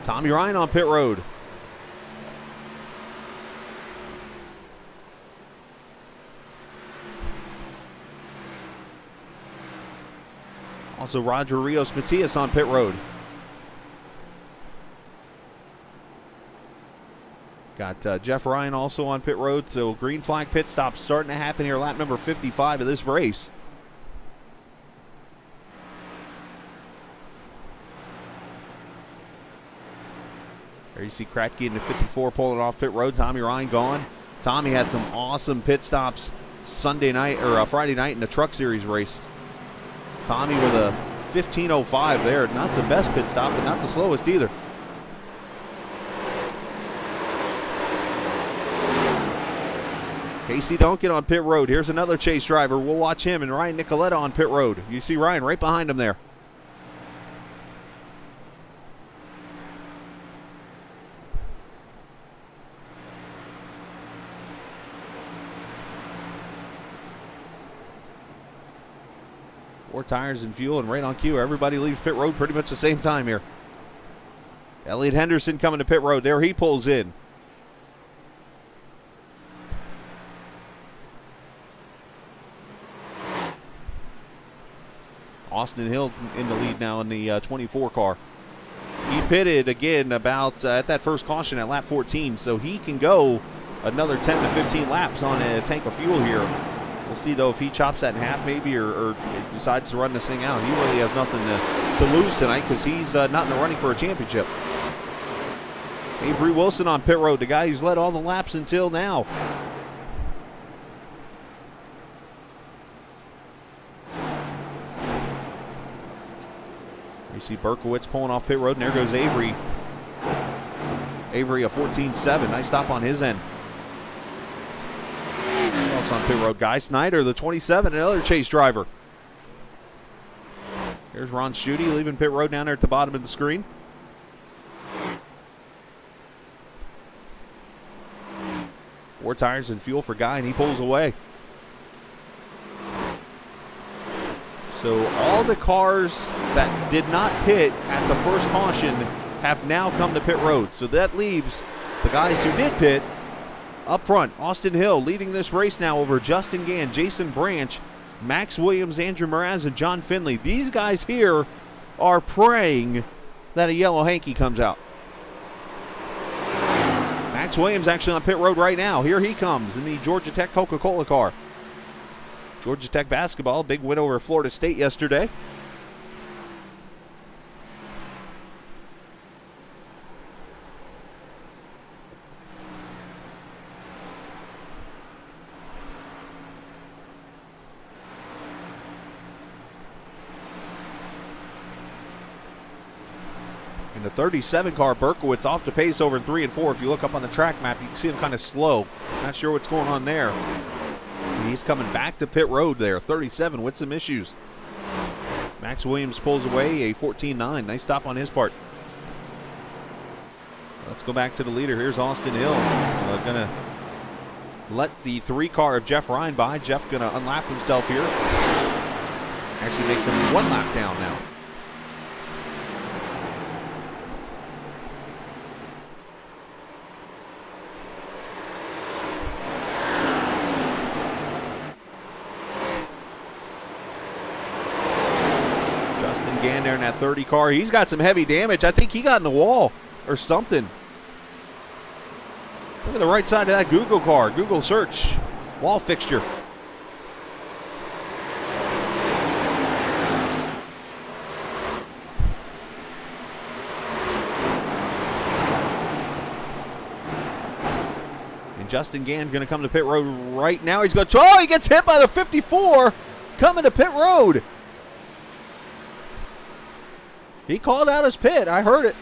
Tommy Ryan on pit road. Also, Roger Rios Matias on pit road. Got Jeff Ryan also on pit road. So green flag pit stop starting to happen here. Lap number 55 of this race. There you see Kratky in the 54 pulling off pit road. Tommy Ryan gone. Tommy had some awesome pit stops Sunday night or Friday night in the Truck Series race. Tommy with a 15:05 there. Not the best pit stop, but not the slowest either. Casey Duncan on pit road. Here's another chase driver. We'll watch him and Ryan Nicoletta on pit road. You see Ryan right behind him there. Four tires and fuel and right on cue. Everybody leaves pit road pretty much the same time here. Elliot Henderson coming to pit road. There he pulls in. Austin Hill in the lead now in the 24 car. He pitted again about at that first caution at lap 14, so he can go another 10 to 15 laps on a tank of fuel here. We'll see, though, if he chops that in half maybe or decides to run this thing out. He really has nothing to lose tonight because he's not in the running for a championship. Avery Wilson on pit road, the guy who's led all the laps until now. see Berkowitz pulling off pit road, and there goes Avery. Avery a 14.7. Nice stop on his end. Who else on pit road? Guy Snyder, the 27, another Chase driver. Here's Ron Schutte leaving pit road down there at the bottom of the screen. Four tires and fuel for Guy, and he pulls away. So all the cars that did not pit at the first caution have now come to pit road. So that leaves the guys who did pit up front. Austin Hill leading this race now over Justin Gann, Jason Branch, Max Williams, Andrew Mraz, and John Finley. These guys here are praying that a yellow hanky comes out. Max Williams actually on pit road right now. Here he comes in the Georgia Tech Coca-Cola car. Georgia Tech basketball, big win over Florida State yesterday. In the 37 car, Berkowitz off the pace over in 3 and 4. If you look up on the track map, you can see him kind of slow. Not sure what's going on there. He's coming back to pit road there, 37 with some issues. Max Williams pulls away, a 14.9. Nice stop on his part. Let's go back to the leader. Here's Austin Hill. Going to let the 3 car of Jeff Ryan by. Jeff going to unlap himself here. Actually makes him 1 lap down now. Gann there in that 30 car. He's got some heavy damage. I think he got in the wall or something. Look at the right side of that Google car. Google search. Wall fixture. And Justin Gann going to come to pit road right now. He's going to, oh, he gets hit by the 54 coming to pit road. He called out his pit. I heard it.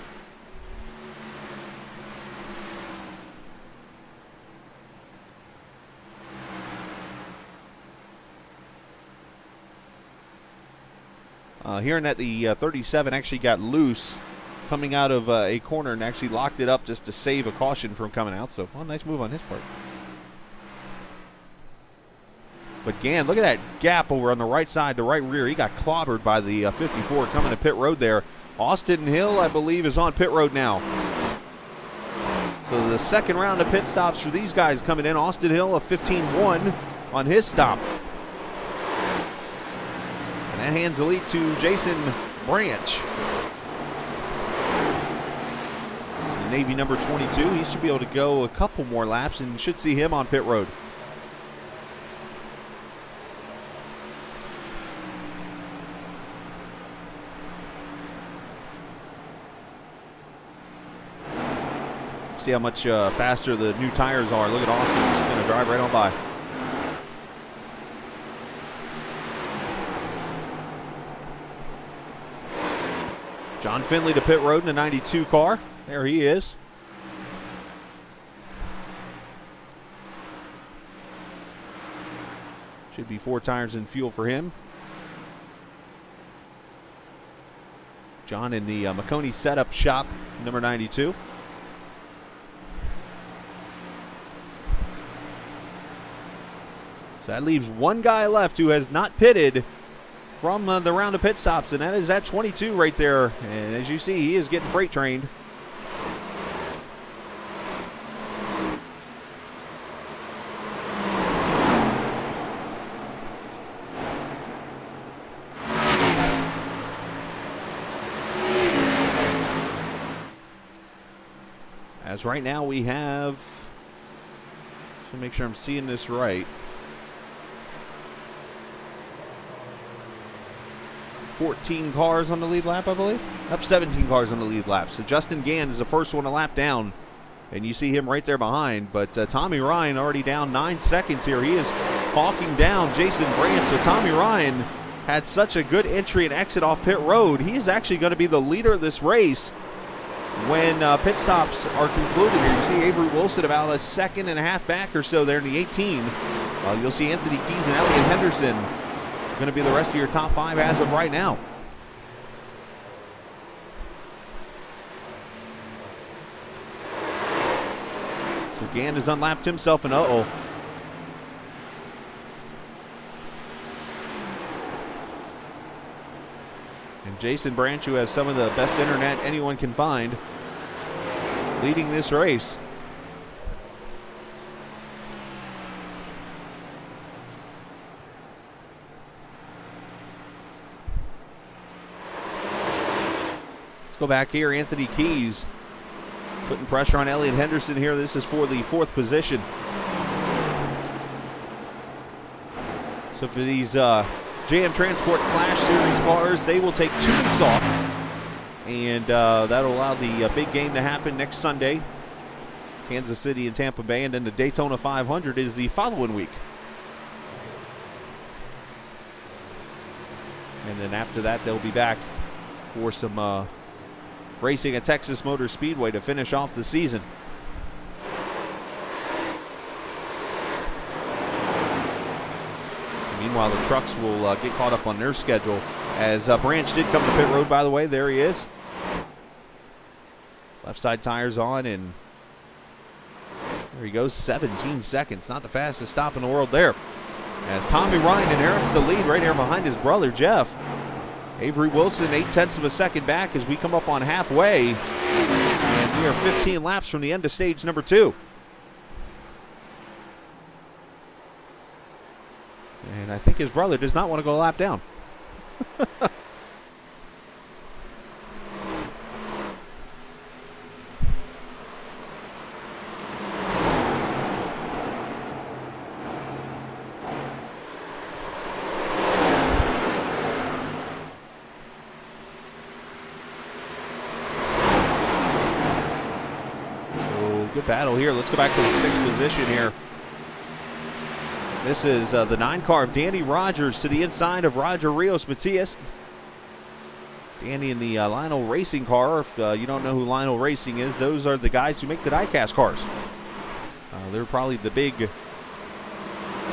Hearing that the 37 actually got loose coming out of a corner and actually locked it up just to save a caution from coming out. So, well, nice move on his part. But Gann, look at that gap over on the right side, the right rear. He got clobbered by the 54 coming to pit road there. Austin Hill, I believe, is on pit road now. So the second round of pit stops for these guys coming in. Austin Hill, a 15.1 on his stop. And that hands the lead to Jason Branch. The Navy number 22, he should be able to go a couple more laps and should see him on pit road. See how much faster the new tires are. Look at Austin, he's going to drive right on by. John Finley to pit road in the 92 car. There he is. Should be 4 tires and fuel for him. John in the McConey setup shop, number 92. So that leaves one guy left who has not pitted from the round of pit stops, and that is that 22 right there. And as you see, he is getting freight trained. As right now we have, so make sure I'm seeing this right, 14 cars on the lead lap, I believe. Up 17 cars on the lead lap. So Justin Gann is the first one to lap down, and you see him right there behind. But Tommy Ryan already down 9 seconds here. He is hawking down Jason Branch. So Tommy Ryan had such a good entry and exit off pit road. He is actually going to be the leader of this race when pit stops are concluded here. You see Avery Wilson about a second and a half back or so there in the 18. You'll see Anthony Keys and Elliot Henderson going to be the rest of your top 5 as of right now. So Gann has unlapped himself, and uh-oh. And Jason Branch, who has some of the best internet anyone can find, leading this race. Let's go back here. Anthony Keys putting pressure on Elliot Henderson here. This is for the 4th position. So for these JM Transport Clash Series cars, they will take 2 weeks off. And that'll allow the big game to happen next Sunday. Kansas City and Tampa Bay. And then the Daytona 500 is the following week. And then after that, they'll be back for some racing at Texas Motor Speedway to finish off the season. Meanwhile, the trucks will get caught up on their schedule as Branch did come to pit road, by the way. There he is. Left side tires on, and there he goes, 17 seconds. Not the fastest stop in the world there. As Tommy Ryan inherits the lead right here behind his brother, Jeff. Avery Wilson, 0.8 of a second back as we come up on halfway. And we are 15 laps from the end of stage number 2. And I think his brother does not want to go a lap down. Good battle here. Let's go back to the 6th position here. This is the 9 car of Danny Rogers to the inside of Roger Rios Matias. Danny in the Lionel Racing car. If you don't know who Lionel Racing is, those are the guys who make the diecast cars. They're probably the big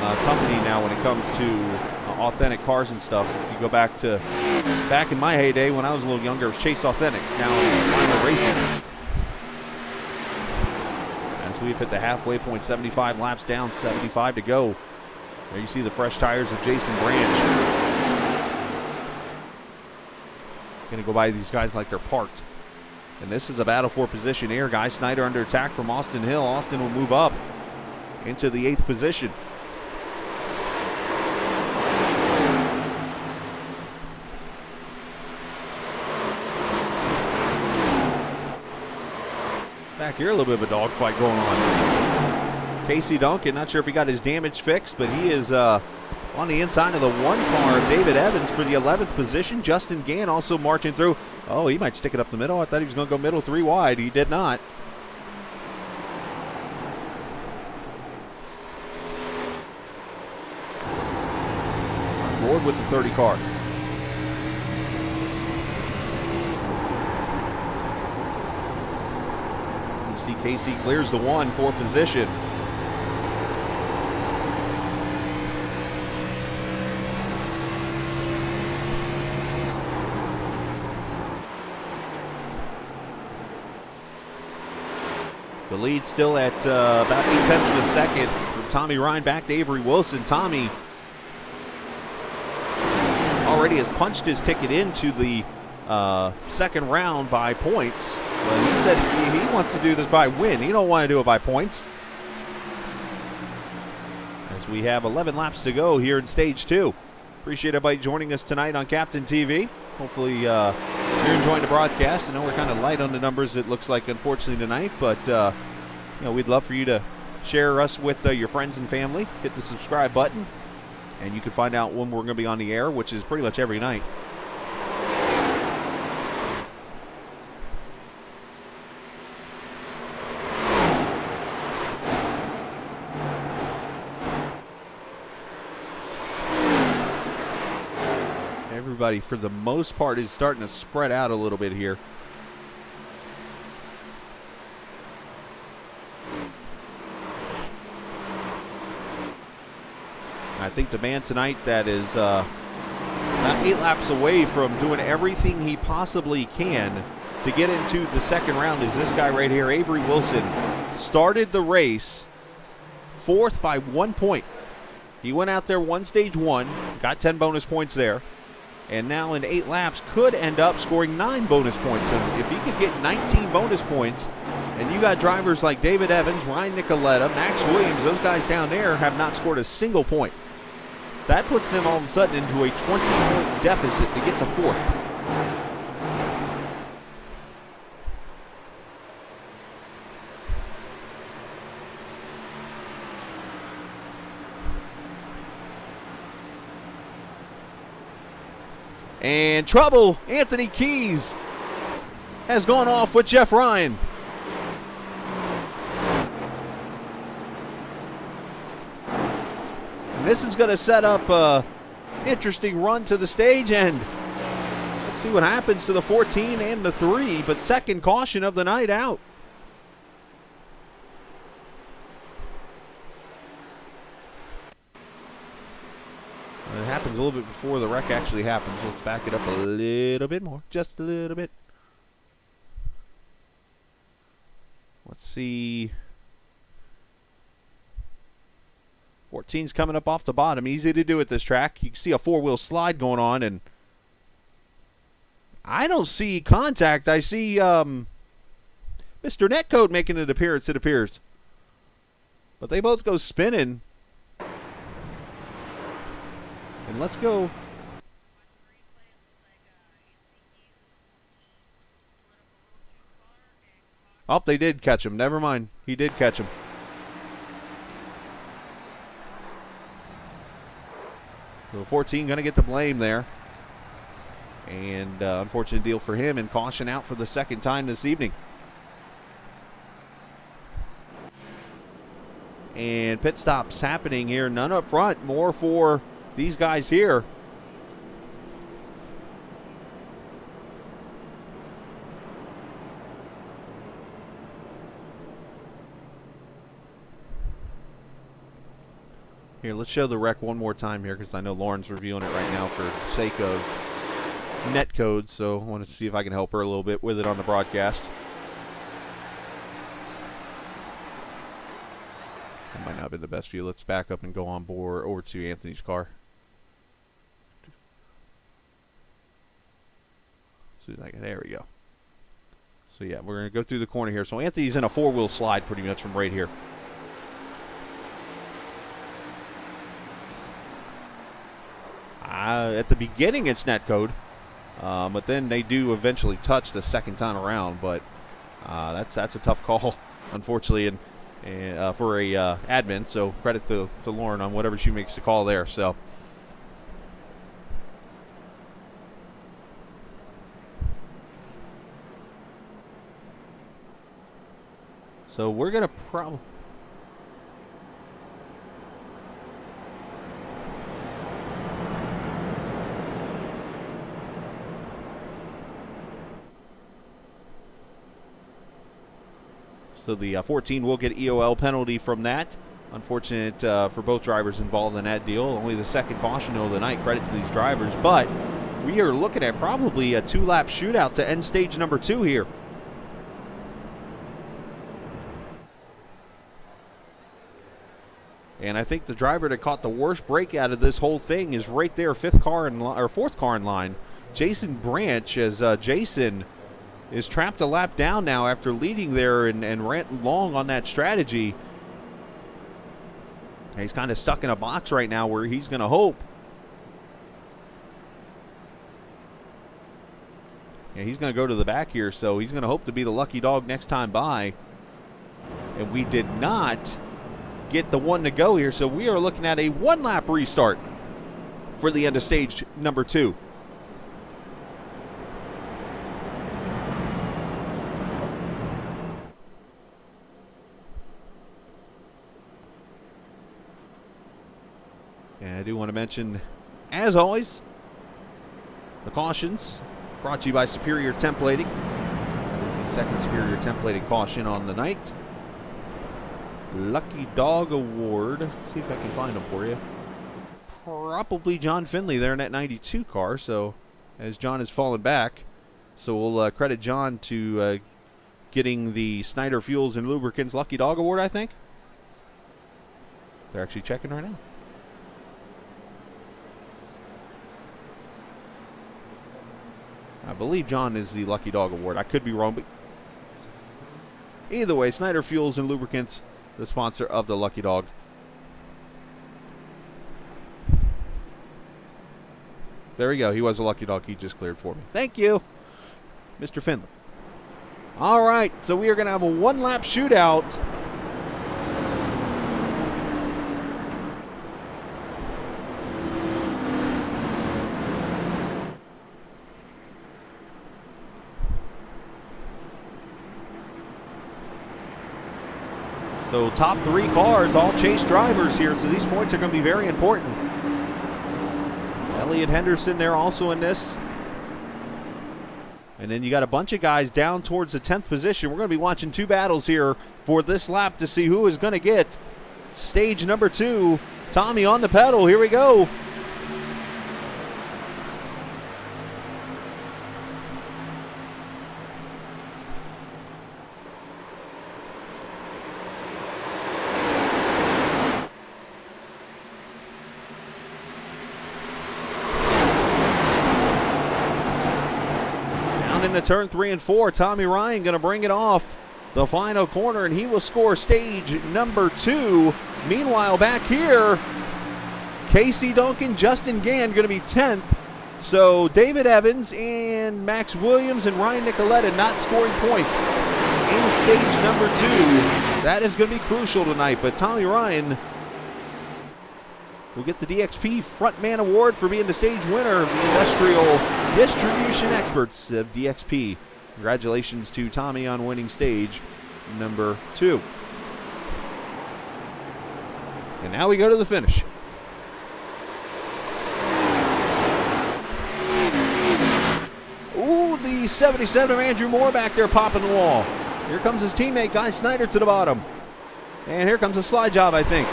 company now when it comes to authentic cars and stuff. If you go back in my heyday when I was a little younger, it was Chase Authentics. Now it's Lionel Racing. We've hit the halfway point, 75 laps down, 75 to go. There you see the fresh tires of Jason Branch. Going to go by these guys like they're parked. And this is a battle for position here. Guy Snyder under attack from Austin Hill. Austin will move up into the 8th position. Back here, a little bit of a dogfight going on. Casey Duncan, not sure if he got his damage fixed, but he is on the inside of the 1 car of David Evans for the 11th position. Justin Gann also marching through. Oh, he might stick it up the middle. I thought he was going to go middle 3 wide. He did not. On board with the 30 car. See Casey clears the 1 for position. The lead still at about 0.8 of a second from Tommy Ryan back to Avery Wilson. Tommy already has punched his ticket into the second round by points. Well, he said he wants to do this by win. He don't want to do it by points. As we have 11 laps to go here in stage 2. Appreciate everybody joining us tonight on Captain TV. Hopefully you're enjoying the broadcast. I know we're kind of light on the numbers, it looks like, unfortunately, tonight. But we'd love for you to share us with your friends and family. Hit the subscribe button, and you can find out when we're going to be on the air, which is pretty much every night. everybody, for the most part, is starting to spread out a little bit here. I think the man tonight that is about 8 laps away from doing everything he possibly can to get into the second round is this guy right here, Avery Wilson. Started the race 4th by 1 point. He went out there, won stage 1, got 10 bonus points there, and now in 8 laps could end up scoring 9 bonus points. And if he could get 19 bonus points, and you got drivers like David Evans, Ryan Nicoletta, Max Williams, those guys down there have not scored a single point. That puts them all of a sudden into a 20-point deficit to get to 4th. And trouble, Anthony Keys has gone off with Jeff Ryan. And this is going to set up an interesting run to the stage end. Let's see what happens to the 14 and the 3, but second caution of the night out. It happens a little bit before the wreck actually happens. Let's back it up a little bit more, just a little bit. Let's see. 14's coming up off the bottom. Easy to do at this track. You can see a 4-wheel slide going on, and I don't see contact. I see Mr. Netcode making an appearance, it appears. But they both go spinning. And let's go. Oh, they did catch him. Never mind. He did catch him. So 14 going to get the blame there. And unfortunate deal for him, and caution out for the second time this evening. And pit stops happening here. None up front. More for these guys here. Here, let's show the wreck one more time here, because I know Lauren's reviewing it right now for sake of netcode, so I wanted to see if I can help her a little bit with it on the broadcast. That might not have been the best view. Let's back up and go on board over to Anthony's car. So there we go. So yeah, we're going to go through the corner here. So Anthony's in a 4-wheel slide pretty much from right here. At the beginning it's netcode, but then they do eventually touch the second time around. But that's a tough call, unfortunately, and for a admin. So credit to Lauren on whatever she makes the call there. So we're gonna probably. So the 14 will get EOL penalty from that. Unfortunate for both drivers involved in that deal. Only the second caution of the night. Credit to these drivers. But we are looking at probably a 2-lap shootout to end stage number 2 here. And I think the driver that caught the worst break out of this whole thing is right there, fourth car in line. Jason Branch, as Jason is trapped a lap down now after leading there and ran long on that strategy. He's kind of stuck in a box right now where he's going to hope. Yeah, he's going to go to the back here, so he's going to hope to be the lucky dog next time by. And we did not get the one to go here, so we are looking at a 1-lap restart for the end of stage number 2. And I do want to mention, as always, The cautions brought to you by Superior Templating. That is the second Superior Templating caution on the night. Lucky Dog Award. See if I can find them for you. Probably John Finley there in that 92 car, so as John has fallen back. So we'll credit John to getting the Snyder Fuels and Lubricants Lucky Dog Award, I think. They're actually checking right now. I believe John is the Lucky Dog Award. I could be wrong, but either way, Snyder Fuels and Lubricants, the sponsor of the Lucky Dog. There we go. He was a Lucky Dog. He just cleared for me. Thank you, Mr. Finley. All right, so we are going to have a one-lap shootout. So top three cars, all chase drivers here, so these points are going to be very important. Elliott Henderson there also in this. And then you got a bunch of guys down towards the 10th position. We're going to be watching two battles here for this lap to see who is going to get stage number 2. Tommy on the pedal. Here we go. Into turn 3 and 4, Tommy Ryan going to bring it off the final corner, and he will score stage number 2. Meanwhile, back here, Casey Duncan, Justin Gann going to be 10th. So David Evans and Max Williams and Ryan Nicoletta not scoring points in stage number 2. That is going to be crucial tonight, but Tommy Ryan will get the DXP Frontman Award for being the stage winner of the Industrial Distribution Experts of DXP. Congratulations to Tommy on winning stage number 2. And now we go to the finish. Ooh, the 77 of Andrew Moore back there popping the wall. Here comes his teammate, Guy Snyder, to the bottom. And here comes a slide job, I think.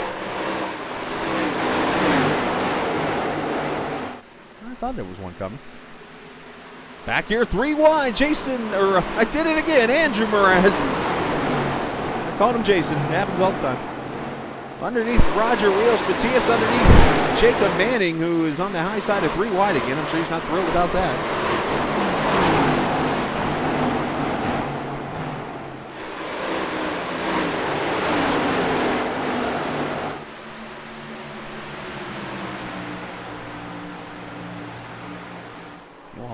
I thought there was one coming. Back here, 3 wide. I did it again. Andrew Moraz. I called him Jason. It happens all the time. Underneath Roger Rios Matias, underneath Jacob Manning, who is on the high side of 3 wide again. I'm sure he's not thrilled about that.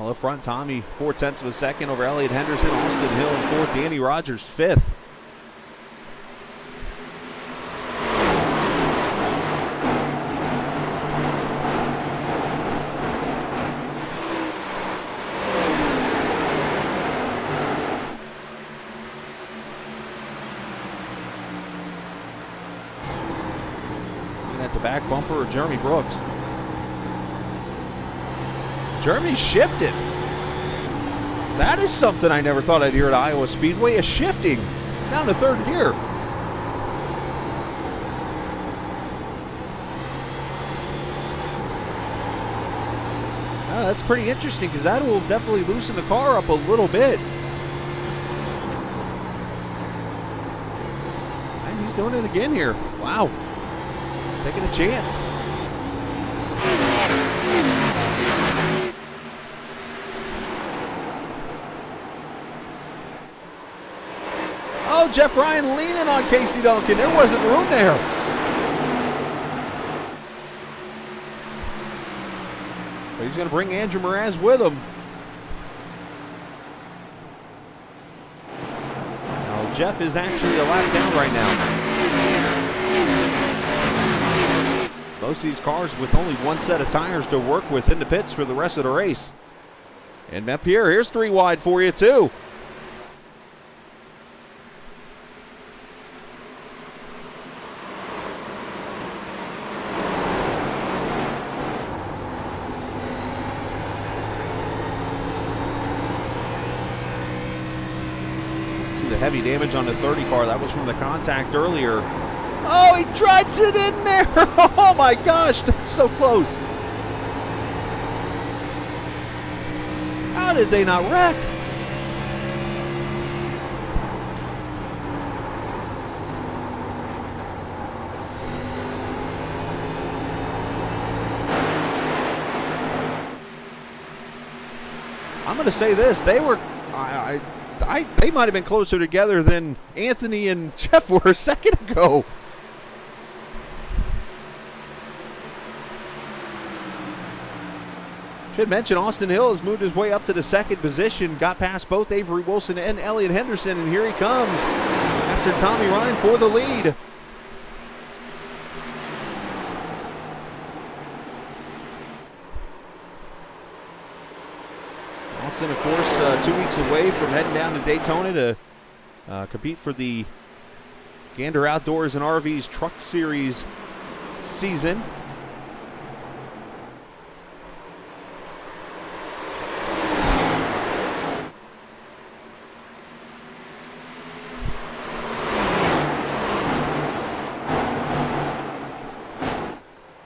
Up front, Tommy 0.4 of a second over Elliott Henderson, Austin Hill in 4th, Danny Rogers 5th. Looking at the back bumper of Jeremy Brooks. Jeremy shifted. That is something I never thought I'd hear at Iowa Speedway, is shifting down to 3rd gear. That's pretty interesting because that will definitely loosen the car up a little bit. And he's doing it again here. Wow. Taking a chance. Oh, Jeff Ryan leaning on Casey Duncan. There wasn't room there. But he's going to bring Andrew Moraz with him. Now, Jeff is actually a lap down right now. Most of these cars with only one set of tires to work with in the pits for the rest of the race. And up here, here's 3 wide for you, too. heavy damage on the 30 car. That was from the contact earlier. Oh, he drives it in there. Oh my gosh, so close. How did they not wreck? I'm going to say this: they were, they might have been closer together than Anthony and Jeff were a second ago. Should mention Austin Hill has moved his way up to the second position, got past both Avery Wilson and Elliot Henderson, and here he comes after Tommy Ryan for the lead. Austin, of course, 2 weeks away from heading down to Daytona to compete for the Gander Outdoors and RVs Truck Series season.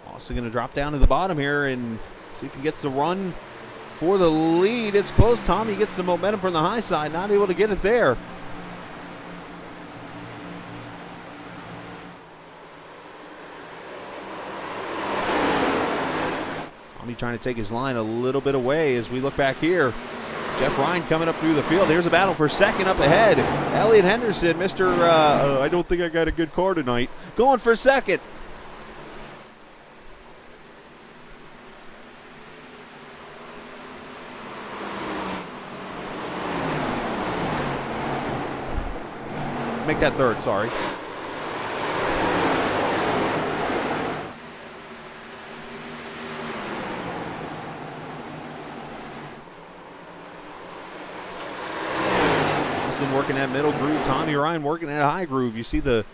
Austin going to drop down to the bottom here and see if he gets the run for the lead. It's close. Tommy gets the momentum from the high side, not able to get it there. Tommy trying to take his line a little bit away as we look back here. Jeff Ryan coming up through the field. Here's a battle for second up ahead. Elliot Henderson, Mr. I don't think I got a good car tonight, going for second. Make that third, sorry. Austin working that middle groove. Tommy Ryan working that high groove. You see the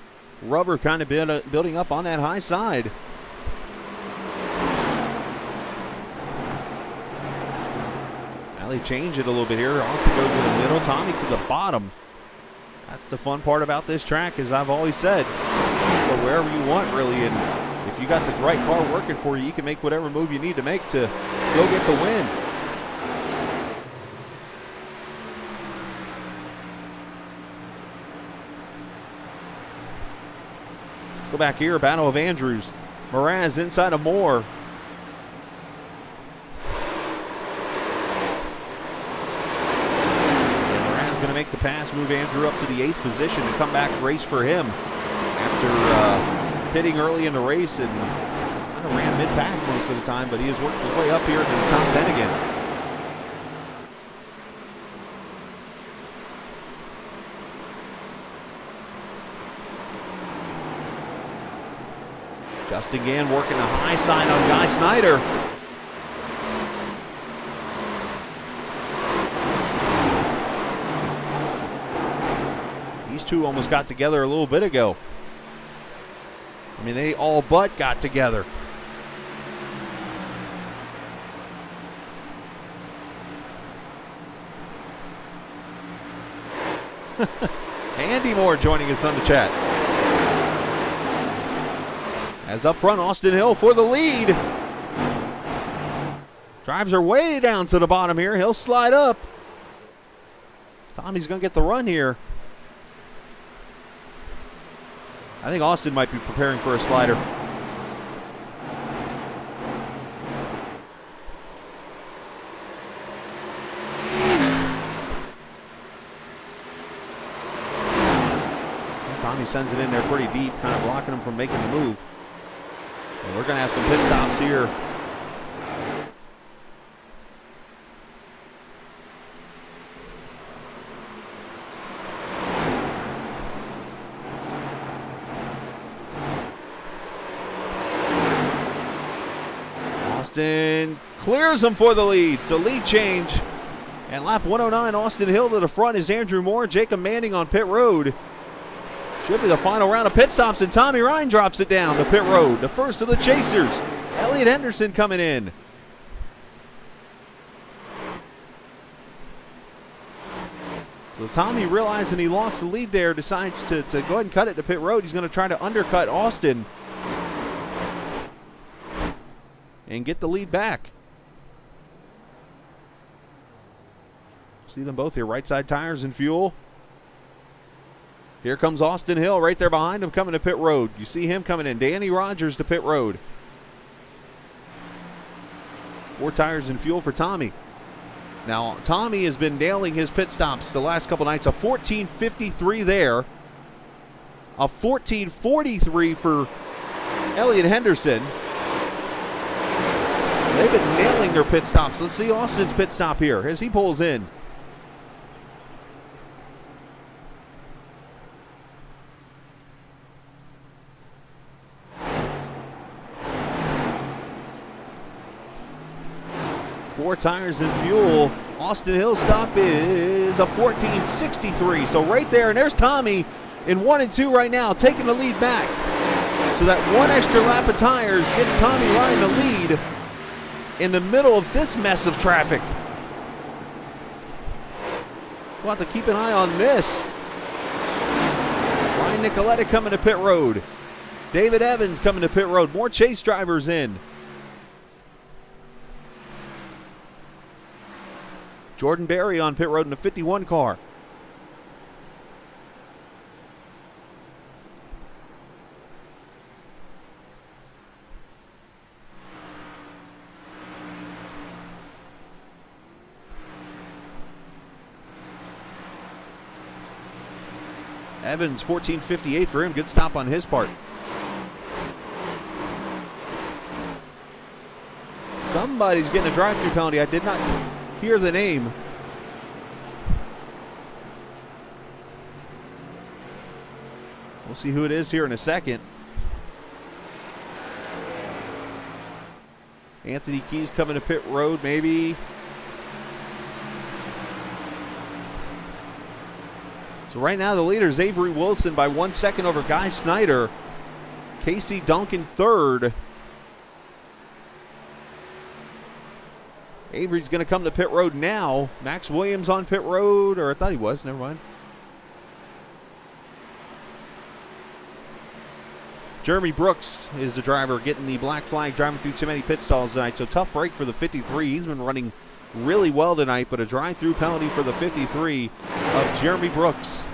rubber kind of building up on that high side. Now they change it a little bit here. Austin goes in the middle. Tommy to the bottom. That's the fun part about this track, as I've always said. Go wherever you want, really, and if you got the right car working for you, you can make whatever move you need to make to go get the win. Go back here, battle of Andrews. Mraz inside of Moore. Make the pass, move Andrew up to the 8th position and come back race for him after pitting early in the race and kind of ran mid-pack most of the time, but he has worked his way up here into the top 10 again. Justin Gann working the high side on Guy Snyder. Two almost got together a little bit ago. I mean, they all but got together. Andy Moore joining us on the chat. As up front, Austin Hill for the lead. Drives her way down to the bottom here. He'll slide up. Tommy's going to get the run here. I think Austin might be preparing for a slider. Tommy sends it in there pretty deep, kind of blocking him from making the move. And we're going to have some pit stops here. Austin clears him for the lead, so lead change. And lap 109, Austin Hill to the front is Andrew Moore, Jacob Manning on pit road. Should be the final round of pit stops, and Tommy Ryan drops it down to pit road, the first of the chasers. Elliot Henderson coming in. So Tommy, realizing he lost the lead there, decides to go ahead and cut it to pit road. He's going to try to undercut Austin and get the lead back. See them both here, right side tires and fuel. Here comes Austin Hill right there behind him coming to pit road. You see him coming in. Danny Rogers to pit road. 4 tires and fuel for Tommy. Now, Tommy has been nailing his pit stops the last couple nights. A 14:53 there. A 14:43 for Elliott Henderson. They've been nailing their pit stops. Let's see Austin's pit stop here as he pulls in. Four tires and fuel. Austin Hill's stop is a 14:63. So right there, and there's Tommy in 1 and 2 right now, taking the lead back. So that one extra lap of tires gets Tommy Ryan the lead in the middle of this mess of traffic. We'll have to keep an eye on this. Ryan Nicoletta coming to pit road. David Evans coming to pit road. More chase drivers in. Jordan Berry on pit road in the 51 car. Evans, 14:58 for him. Good stop on his part. Somebody's getting a drive-through penalty. I did not hear the name. We'll see who it is here in a second. Anthony Keys coming to pit road, maybe. So right now the leader is Avery Wilson by 1 second over Guy Snyder. Casey Duncan third. Avery's going to come to pit road now. Max Williams on pit road, or I thought he was, never mind. Jeremy Brooks is the driver getting the black flag, driving through too many pit stalls tonight. So tough break for the 53. He's been running really well tonight, but a drive-through penalty for the 53 of Jeremy Brooks.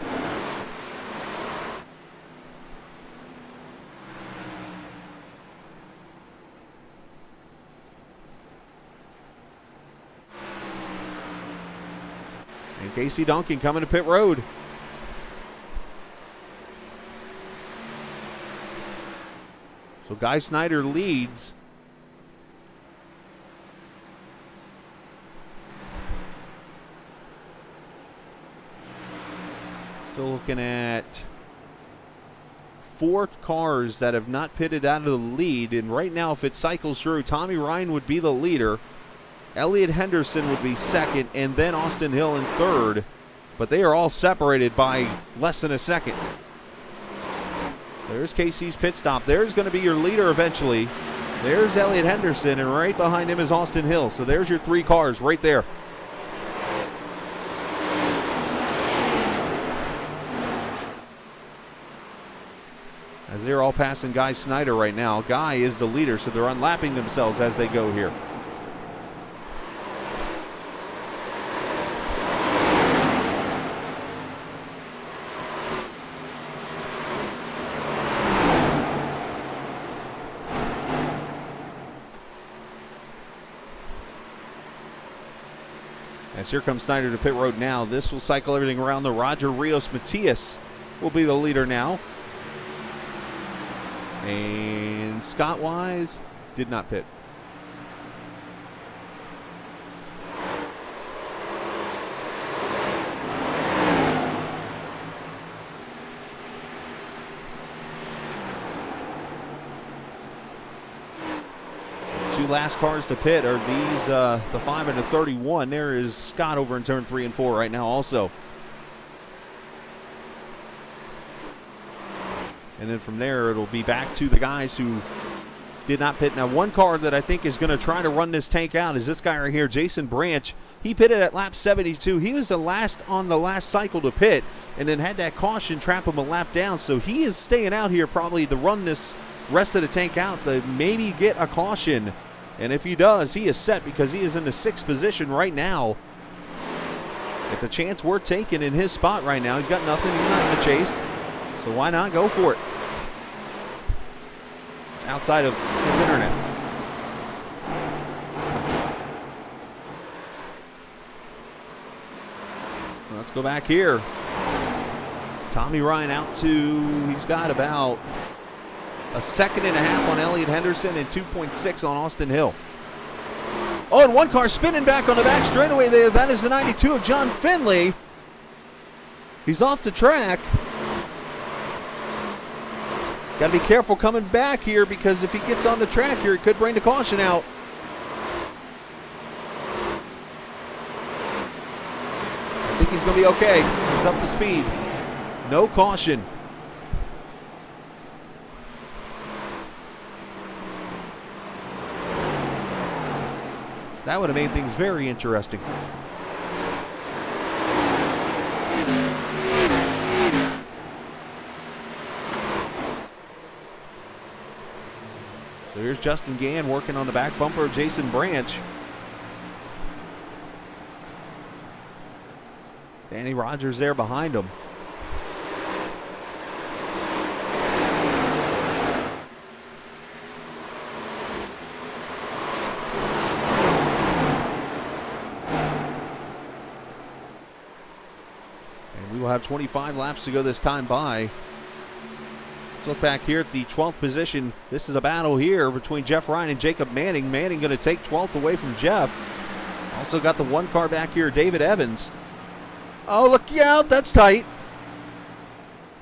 And Casey Duncan coming to pit road. So Guy Snyder leads. Still looking at 4 cars that have not pitted out of the lead. And right now, if it cycles through, Tommy Ryan would be the leader. Elliott Henderson would be second, and then Austin Hill in third. But they are all separated by less than a second. There's Casey's pit stop. There's going to be your leader eventually. There's Elliott Henderson, and right behind him is Austin Hill. So there's your 3 cars right there. As they're all passing Guy Snyder right now. Guy is the leader, so they're unlapping themselves as they go here. As here comes Snyder to pit road now. This will cycle everything around. The Roger Rios Matias will be the leader now. And Scott Wise did not pit. Two last cars to pit are these, the 5 and the 31. There is Scott over in turn 3 and 4 right now also. And then from there, it'll be back to the guys who did not pit. Now, one car that I think is going to try to run this tank out is this guy right here, Jason Branch. He pitted at lap 72. He was the last on the last cycle to pit, and then had that caution trap him a lap down. So he is staying out here probably to run this rest of the tank out to maybe get a caution. And if he does, he is set because he is in the 6th position right now. It's a chance worth taking in his spot right now. He's got nothing. He's not in the chase. So why not go for it? Outside of his internet. Let's go back here. Tommy Ryan out to, he's got about a 1.5 seconds on Elliott Henderson and 2.6 on Austin Hill. Oh, and one car spinning back on the back straightaway there. That is the 92 of John Finley. He's off the track. Got to be careful coming back here because if he gets on the track here, it could bring the caution out. I think he's going to be okay. He's up to speed. No caution. That would have made things very interesting. So here's Justin Gann working on the back bumper of Jason Branch. Danny Rogers there behind him. And we will have 25 laps to go this time by. Let's look back here at the 12th position. This is a battle here between Jeff Ryan and Jacob Manning. Manning going to take 12th away from Jeff. Also got the one car back here, David Evans. Oh, look out, that's tight.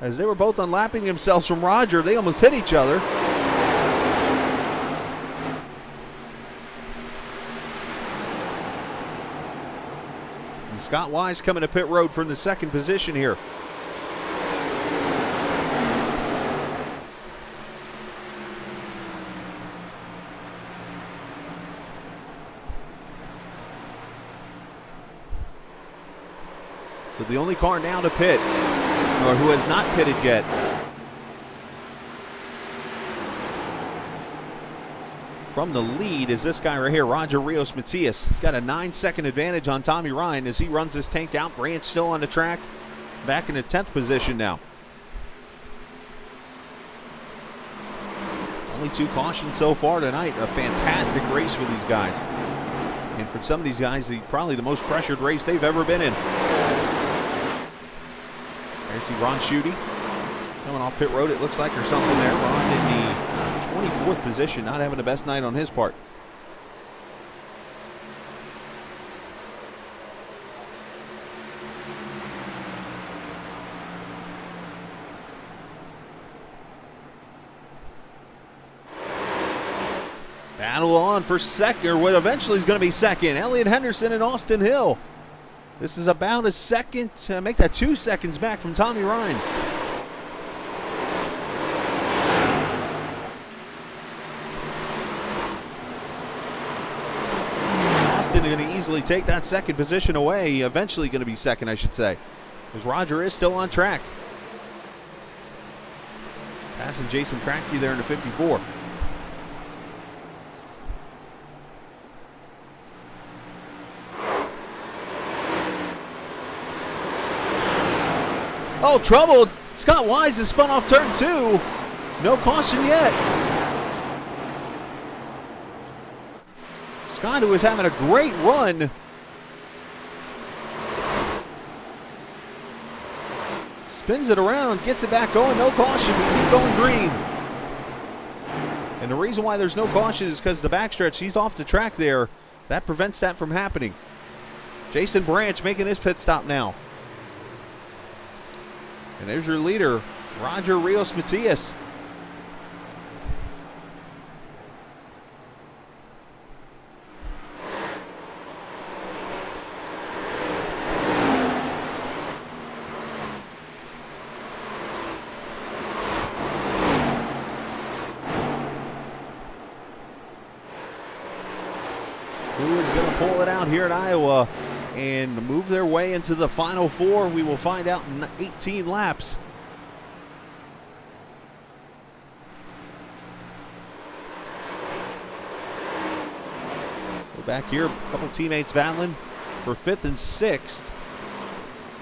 As they were both unlapping themselves from Roger, they almost hit each other. And Scott Wise coming to pit road from the 2nd position here. So the only car now to pit, or who has not pitted yet, from the lead is this guy right here, Roger Rios Matias. He's got a 9-second advantage on Tommy Ryan as he runs this tank out. Branch still on the track, back in the 10th position now. Only 2 cautions so far tonight. A fantastic race for these guys. And for some of these guys, probably the most pressured race they've ever been in. There's the Ron Schutte coming off pit road, it looks like, or something there. Ron in the 24th position, not having the best night on his part. Battle on for second, or what eventually is going to be second. Elliott Henderson and Austin Hill. This is about a second, make that 2 seconds back from Tommy Ryan. Austin going to easily take that 2nd position away, eventually going to be second, I should say, because Roger is still on track. Passing Jason Kratky there in the 54. Oh, trouble. Scott Wise has spun off turn 2. No caution yet. Scott, who is having a great run. Spins it around, gets it back going. No caution. We keep going green. And the reason why there's no caution is because the backstretch, he's off the track there. That prevents that from happening. Jason Branch making his pit stop now. And there's your leader, Roger Rios Matias. who is going to pull it out here at Iowa and move their way into the Final Four. We will find out in 18 laps. We're back here, a couple teammates battling for 5th and 6th.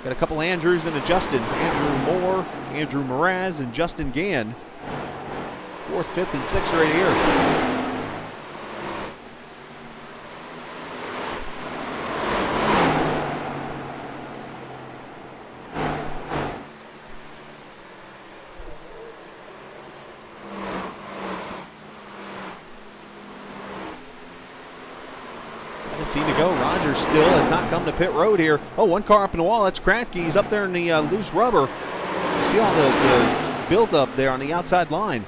Got a couple Andrews and a Justin. Andrew Moore, Andrew Mraz, and Justin Gann. 4th, 5th, and 6th right here. To go. Rogers still has not come to pit road here. Oh, one car up in the wall. That's Kratke. He's up there in the loose rubber. You see all the build up there on the outside line.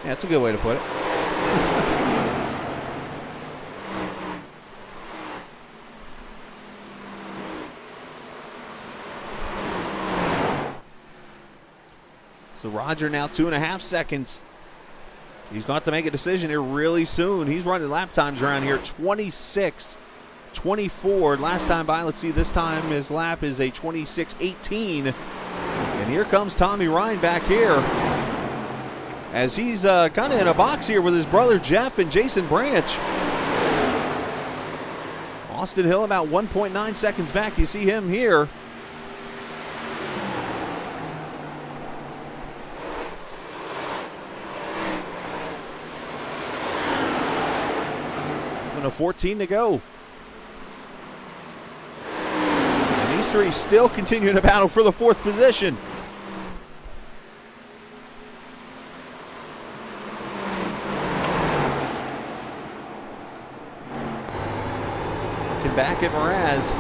Yeah, that's a good way to put it. So Roger now 2.5 seconds. He's got to make a decision here really soon. He's running lap times around here 26:24. Last time by, let's see, this time his lap is a 26:18. And here comes Tommy Ryan back here as he's kind of in a box here with his brother Jeff and Jason Branch. Austin Hill about 1.9 seconds back. You see him here. A 14 to go. And these three still continuing to battle for the 4th position. Looking back at Mraz.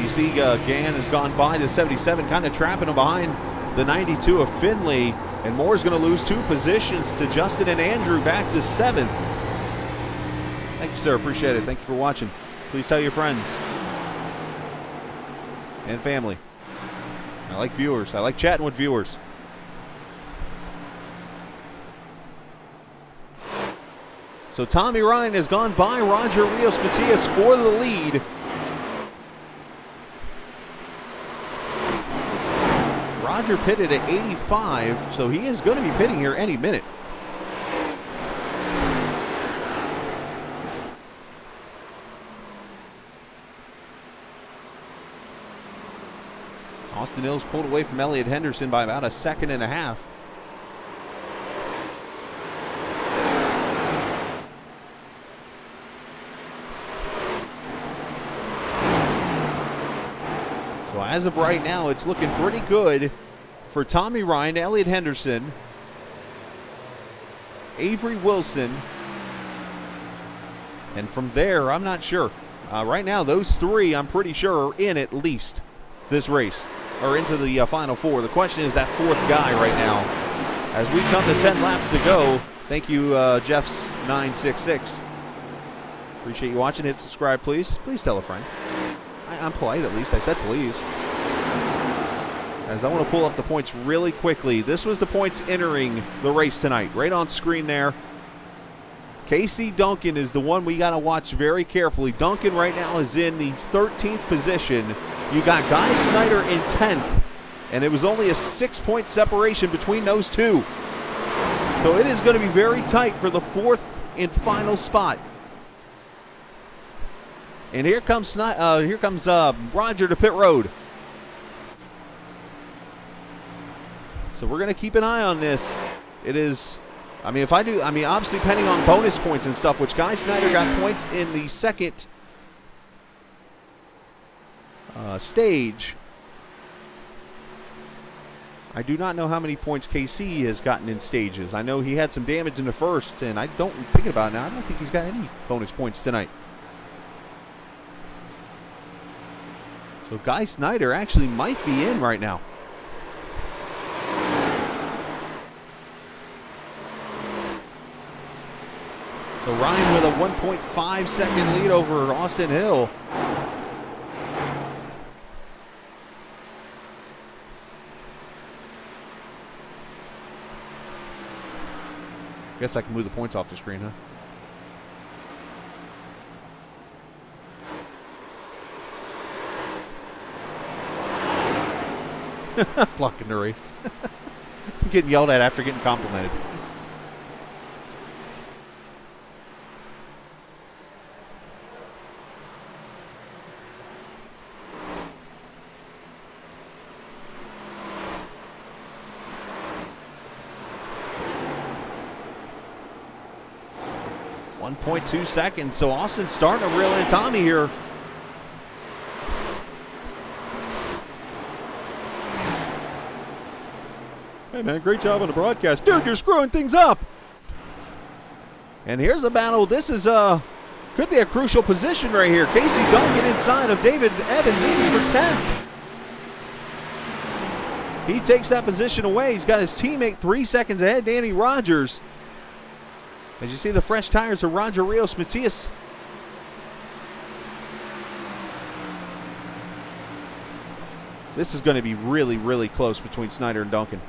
See, Gann has gone by the 77, kind of trapping him behind the 92 of Finley. And Moore's going to lose 2 positions to Justin and Andrew, back to 7th. Thank you, sir. Appreciate it. Thank you for watching. Please tell your friends and family. I like viewers. I like chatting with viewers. So Tommy Ryan has gone by Roger Rios Matias for the lead. Roger pitted at 85, so he is going to be pitting here any minute. Austin Hills pulled away from Elliott Henderson by about 1.5 seconds. So as of right now, it's looking pretty good for Tommy Ryan, Elliott Henderson, Avery Wilson, and from there, I'm not sure. Right now, those 3, I'm pretty sure, are in at least this race, or into the Final Four. The question is that 4th guy right now. As we come to 10 laps to go, thank you, Jeff's 966. Appreciate you watching. Hit subscribe, please. Please tell a friend. I'm polite, at least. I said please. As I want to pull up the points really quickly. This was the points entering the race tonight. Right on screen there. Casey Duncan is the one we got to watch very carefully. Duncan right now is in the 13th position. You got Guy Snyder in 10th. And it was only a 6-point separation between those two. So it is going to be very tight for the 4th and final spot. And here comes Roger to pit road. So we're going to keep an eye on this. It is, obviously depending on bonus points and stuff, which Guy Snyder got points in the 2nd stage. I do not know how many points KC has gotten in stages. I know he had some damage in the 1st, and thinking about it now, I don't think he's got any bonus points tonight. So Guy Snyder actually might be in right now. So Ryan with a 1.5 second lead over Austin Hill. Guess I can move the points off the screen, huh? Blocking the race. Getting yelled at after getting complimented. .2 seconds, so Austin's starting to reel in Tommy here. Hey man, great job on the broadcast. Dude, you're screwing things up. And here's a battle. This is could be a crucial position right here. Casey Duncan inside of David Evans. This is for 10th. He takes that position away. He's got his teammate 3 seconds ahead, Danny Rogers. As you see the fresh tires of Roger Rios Matias. This is going to be really, really close between Snyder and Duncan.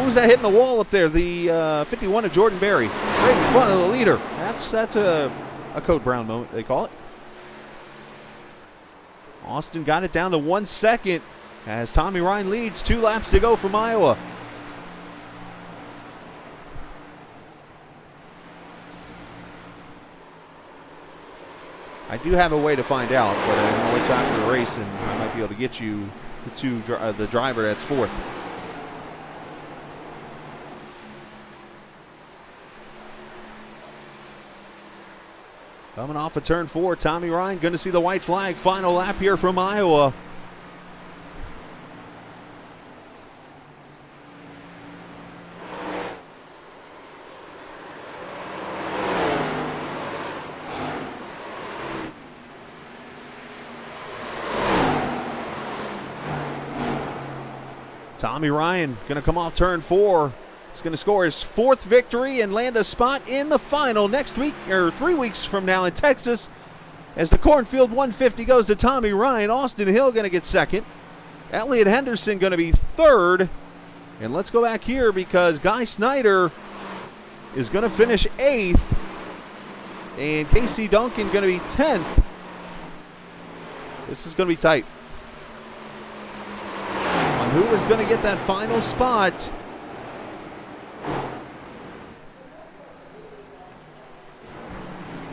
Who's that hitting the wall up there? The 51 of Jordan Berry. Right in front of the leader. That's a Code Brown moment, they call it. Austin got it down to 1 second as Tommy Ryan leads. 2 laps to go from Iowa. I do have a way to find out, but I'm going to wait till after the race, and I might be able to get you the driver that's 4th. Coming off of turn 4, Tommy Ryan going to see the white flag. Final lap here from Iowa. Tommy Ryan going to come off turn 4. He's going to score his 4th victory and land a spot in the final next week, or 3 weeks from now in Texas, as the Cornfield 150 goes to Tommy Ryan. Austin Hill going to get 2nd. Elliott Henderson going to be 3rd. And let's go back here because Guy Snyder is going to finish 8th. And Casey Duncan going to be 10th. This is going to be tight. On who is going to get that final spot?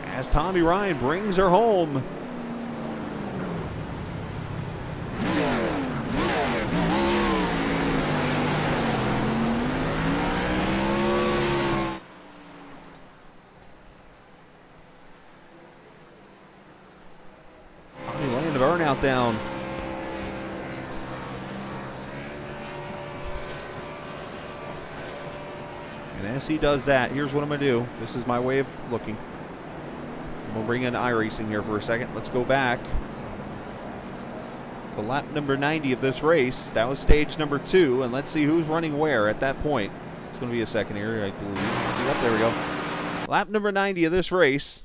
As Tommy Ryan brings her home. Tommy laying the burnout down. And as he does that, here's what I'm going to do. This is my way of looking. We'll bring in iRacing here for a second. Let's go back to lap number 90 of this race. That was stage number 2, and let's see who's running where at that point. It's going to be a second here, I believe. Yep, there we go. Lap number 90 of this race.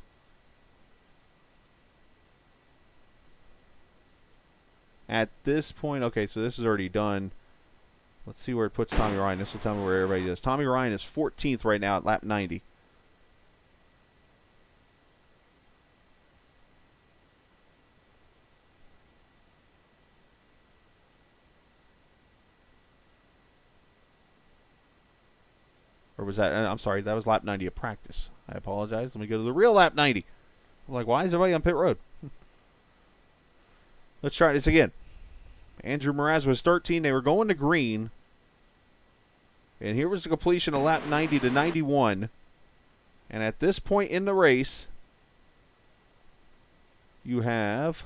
At this point, okay, so this is already done. Let's see where it puts Tommy Ryan. This will tell me where everybody is. Tommy Ryan is 14th right now at lap 90. Or was that, I'm sorry, that was lap 90 of practice. I apologize. Let me go to the real lap 90. I'm like, why is everybody on pit road? Let's try this again. Andrew Mraz was 13. They were going to green. And here was the completion of lap 90 to 91. And at this point in the race, you have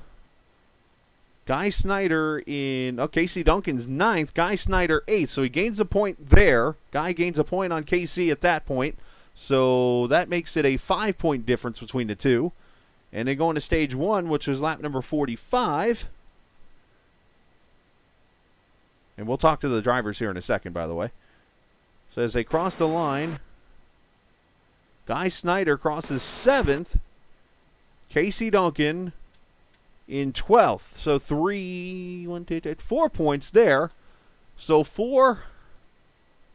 Guy Snyder in, oh, Casey Duncan's 9th, Guy Snyder 8th. So he gains a point there. Guy gains a point on KC at that point. So that makes it a 5-point difference between the two. And then going to stage 1, which was lap number 45. And we'll talk to the drivers here in a second, by the way. So as they cross the line, Guy Snyder crosses 7th. Casey Duncan in 12th. So 4 points there. So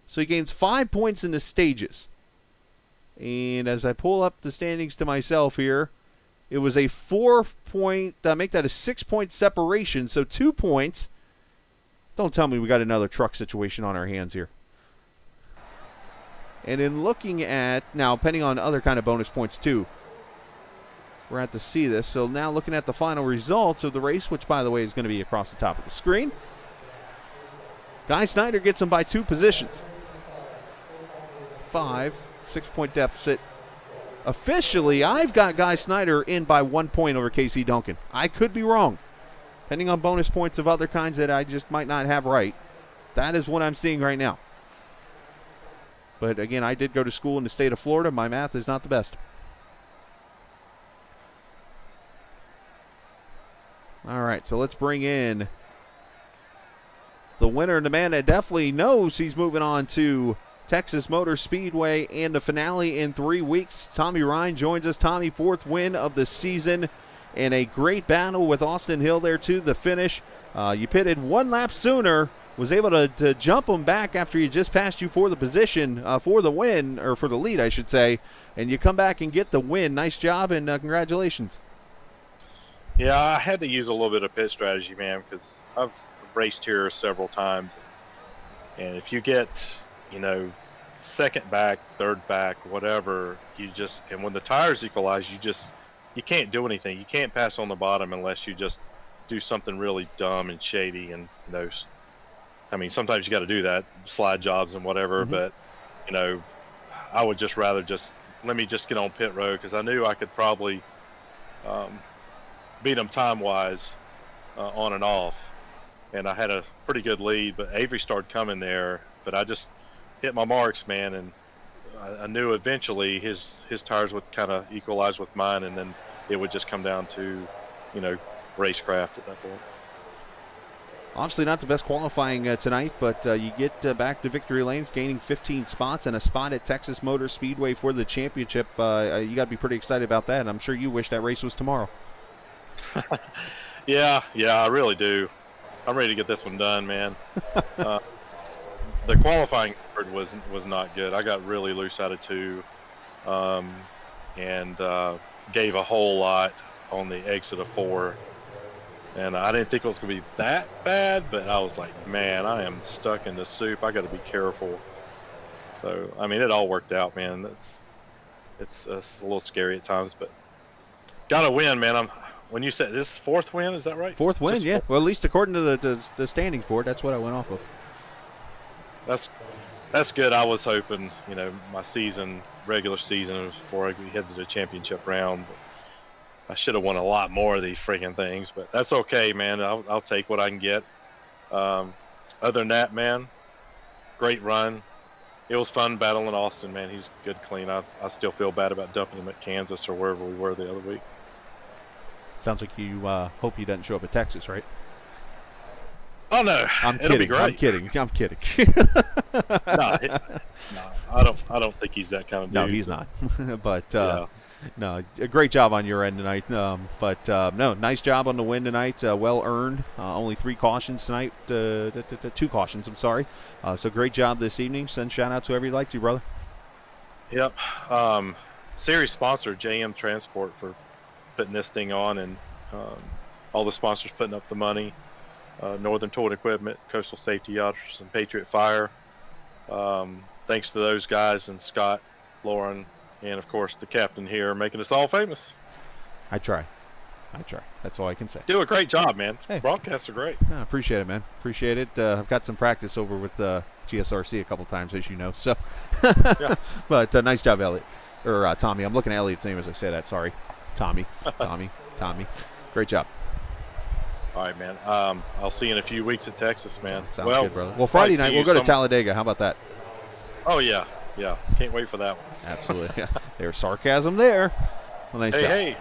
he gains 5 points in the stages. And as I pull up the standings to myself here, it was a 4-point, make that a 6-point separation. So 2 points. Don't tell me we got another truck situation on our hands here. And in looking at, now depending on other kind of bonus points too, we're at to see this. So now looking at the final results of the race, which by the way is going to be across the top of the screen. Guy Snyder gets him by 2 positions. 6-point deficit. Officially, I've got Guy Snyder in by 1 point over Casey Duncan. I could be wrong. Depending on bonus points of other kinds that I just might not have right. That is what I'm seeing right now. But again, I did go to school in the state of Florida. My math is not the best. All right, so let's bring in the winner and the man that definitely knows he's moving on to Texas Motor Speedway and the finale in 3 weeks. Tommy Ryan joins us. Tommy, 4th win of the season and a great battle with Austin Hill there to the finish. You pitted 1 lap sooner, was able to jump him back after he just passed you for the position, for the win, or for the lead, I should say, and you come back and get the win. Nice job and congratulations. Yeah, I had to use a little bit of pit strategy, man, because I've raced here several times. And if you get, second back, third back, whatever, and when the tires equalize, you can't do anything. You can't pass on the bottom unless you just do something really dumb and shady. And, sometimes you got to do that, slide jobs and whatever. Mm-hmm. But, I would just rather let me just get on pit road because I knew I could probably beat them time-wise on and off. And I had a pretty good lead, but Avery started coming there. But I just hit my marks, man, and I knew eventually his tires would kind of equalize with mine, and then it would just come down to, racecraft at that point. Obviously not the best qualifying tonight, but you get back to victory lanes, gaining 15 spots and a spot at Texas Motor Speedway for the championship. You got to be pretty excited about that, and I'm sure you wish that race was tomorrow. Yeah, I really do. I'm ready to get this one done, man. The qualifying effort was not good. I got really loose out of 2 and gave a whole lot on the exit of 4. And I didn't think it was going to be that bad, but I was like, man, I am stuck in the soup. I got to be careful. So, it all worked out, man. It's a little scary at times, but got to win, man. When you said this 4th win, is that right? 4th win, yeah. Well, at least according to the standings board, that's what I went off of. That's good. I was hoping, my regular season was before I head to the championship round. But I should have won a lot more of these freaking things, but that's okay, man. I'll take what I can get. Other than that, man, great run. It was fun battling Austin, man. He's good, clean. I still feel bad about dumping him at Kansas or wherever we were the other week. Sounds like you hope he doesn't show up at Texas, right? Oh no, it'll be great. I'm kidding. No, I don't think he's that kind of dude. No, he's not. But yeah. No, a great job on your end tonight. No, nice job on the win tonight. Well earned. Only 3 cautions tonight. 2 cautions, I'm sorry. So great job this evening. Send shout out to whoever you'd like to, brother. Yep. Series sponsor JM Transport for putting this thing on, and all the sponsors putting up the money. Northern Tool Equipment, Coastal Safety Yachts, and Patriot Fire. Thanks to those guys and Scott, Lauren, and of course the captain here, making us all famous. I try. That's all I can say. Do a great job, man. Hey. Broadcasts are great. I appreciate it, man. Appreciate it. I've got some practice over with GSRC a couple times, as you know. So, Yeah. But nice job, Elliot. Or Tommy. I'm looking at Elliot's name as I say that. Sorry. Tommy. Great job. All right, man. I'll see you in a few weeks at Texas, man. Sounds good, brother. Well, Friday night we'll go to Talladega. How about that? Oh yeah, Yeah, can't wait for that one. Absolutely. Yeah. There's sarcasm there. Well, nice job. Hey,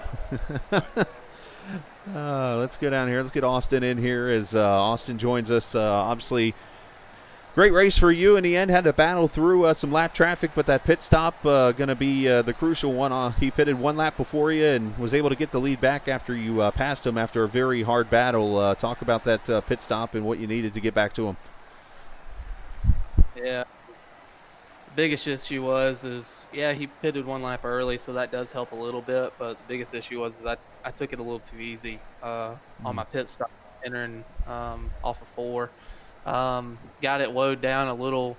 Let's go down here. Let's get Austin in here as Austin joins us. Obviously, great race for you in the end. Had to battle through some lap traffic, but that pit stop going to be the crucial one. He pitted one lap before you and was able to get the lead back after you passed him after a very hard battle. Talk about that pit stop and what you needed to get back to him. Yeah. The biggest issue is he pitted one lap early, so that does help a little bit. But the biggest issue is I took it a little too easy on my pit stop, entering off of 4. Got it lowered down a little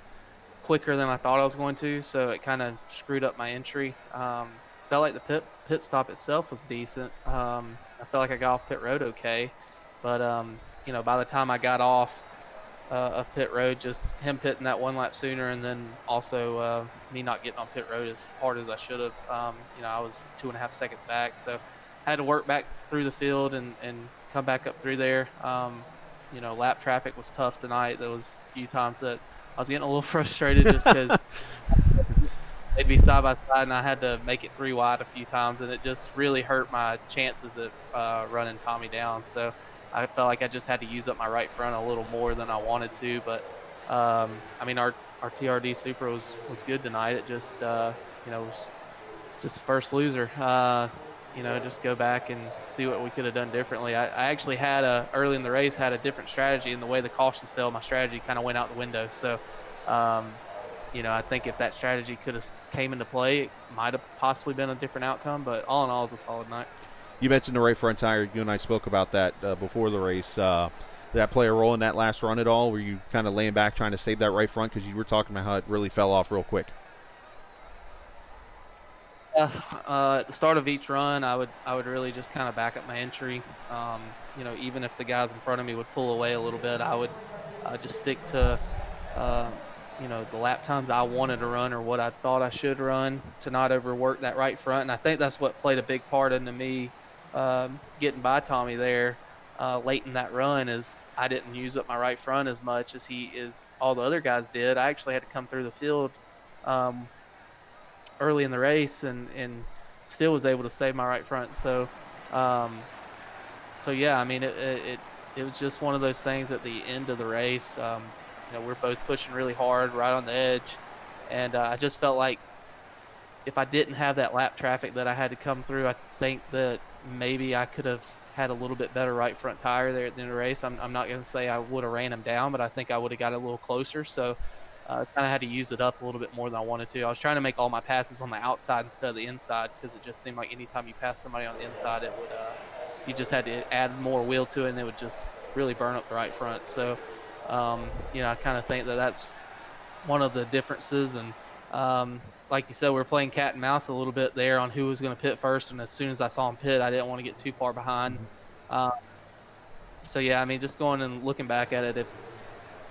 quicker than I thought I was going to, so it kind of screwed up my entry. Felt like the pit stop itself was decent. I felt like I got off pit road okay, but by the time I got off of pit road, just him pitting that one lap sooner, and then also me not getting on pit road as hard as I should have. I was 2.5 seconds back, so I had to work back through the field and come back up through there. Lap traffic was tough tonight. There was a few times that I was getting a little frustrated just because they'd be side by side, and I had to make it 3 wide a few times, and it just really hurt my chances at running Tommy down. So I felt like I just had to use up my right front a little more than I wanted to. But our TRD Supra was good tonight. It just was just the first loser. Just go back and see what we could have done differently. I actually had early in the race had a different strategy, and the way the cautions fell, my strategy kind of went out the window. So, I think if that strategy could have came into play, it might have possibly been a different outcome. But all in all, it was a solid night. You mentioned the right front tire. You and I spoke about that before the race. Did that play a role in that last run at all? Were you kind of laying back trying to save that right front because you were talking about how it really fell off real quick? At the start of each run, I would really just kind of back up my entry. Even if the guys in front of me would pull away a little bit, I would just stick to the lap times I wanted to run or what I thought I should run to not overwork that right front. And I think that's what played a big part into me getting by Tommy there late in that run, is I didn't use up my right front as much as all the other guys did. I actually had to come through the field early in the race and still was able to save my right front. So yeah, it was just one of those things at the end of the race. We're both pushing really hard right on the edge, and I just felt like if I didn't have that lap traffic that I had to come through, I think that maybe I could have had a little bit better right front tire there at the end of the race. I'm not going to say I would have ran him down, but I think I would have got a little closer. So kind of had to use it up a little bit more than I wanted to. I was trying to make all my passes on the outside instead of the inside, because it just seemed like anytime you pass somebody on the inside, it would you just had to add more wheel to it, and it would just really burn up the right front. So I kind of think that that's one of the differences. And like you said, we were playing cat and mouse a little bit there on who was going to pit first, and as soon as I saw him pit, I didn't want to get too far behind. Just going and looking back at it,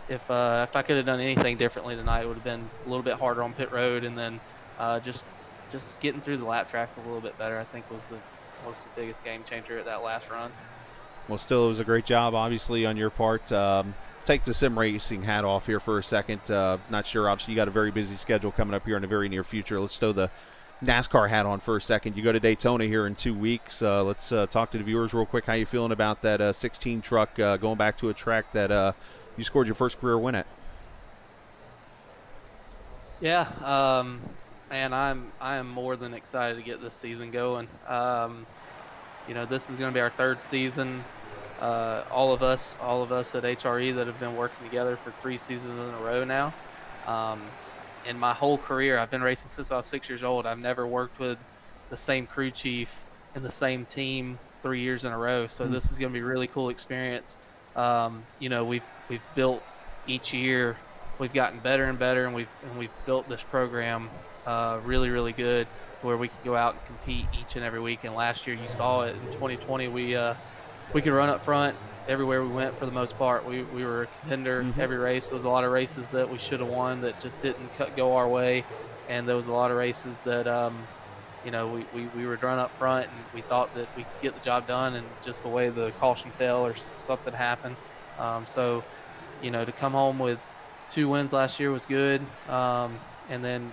if I could have done anything differently tonight, it would have been a little bit harder on pit road, and then just getting through the lap traffic a little bit better, I think was the biggest game changer at that last run. Well, still, it was a great job, obviously, on your part. Take the sim racing hat off here for a second. Not sure, obviously, you got a very busy schedule coming up here in the very near future. Let's throw the NASCAR hat on for a second. You go to Daytona here in 2 weeks. Let's talk to the viewers real quick. How you feeling about that 16 truck going back to a track that you scored your first career win at? Yeah, man, I am more than excited to get this season going. This is going to be our 3rd season. All of us at HRE that have been working together for 3 seasons in a row now. In my whole career, I've been racing since I was 6 years old. I've never worked with the same crew chief and the same team 3 years in a row. So this is going to be a really cool experience. We've built each year. We've gotten better and better, and we've built this program really, really good, where we can go out and compete each and every week. And last year, you saw it in 2020. We could run up front everywhere we went for the most part. We were a contender every race. There was a lot of races that we should have won that just didn't go our way, and there was a lot of races that we would run up front and we thought that we could get the job done, and just the way the caution fell or something happened. To come home with 2 wins last year was good, and then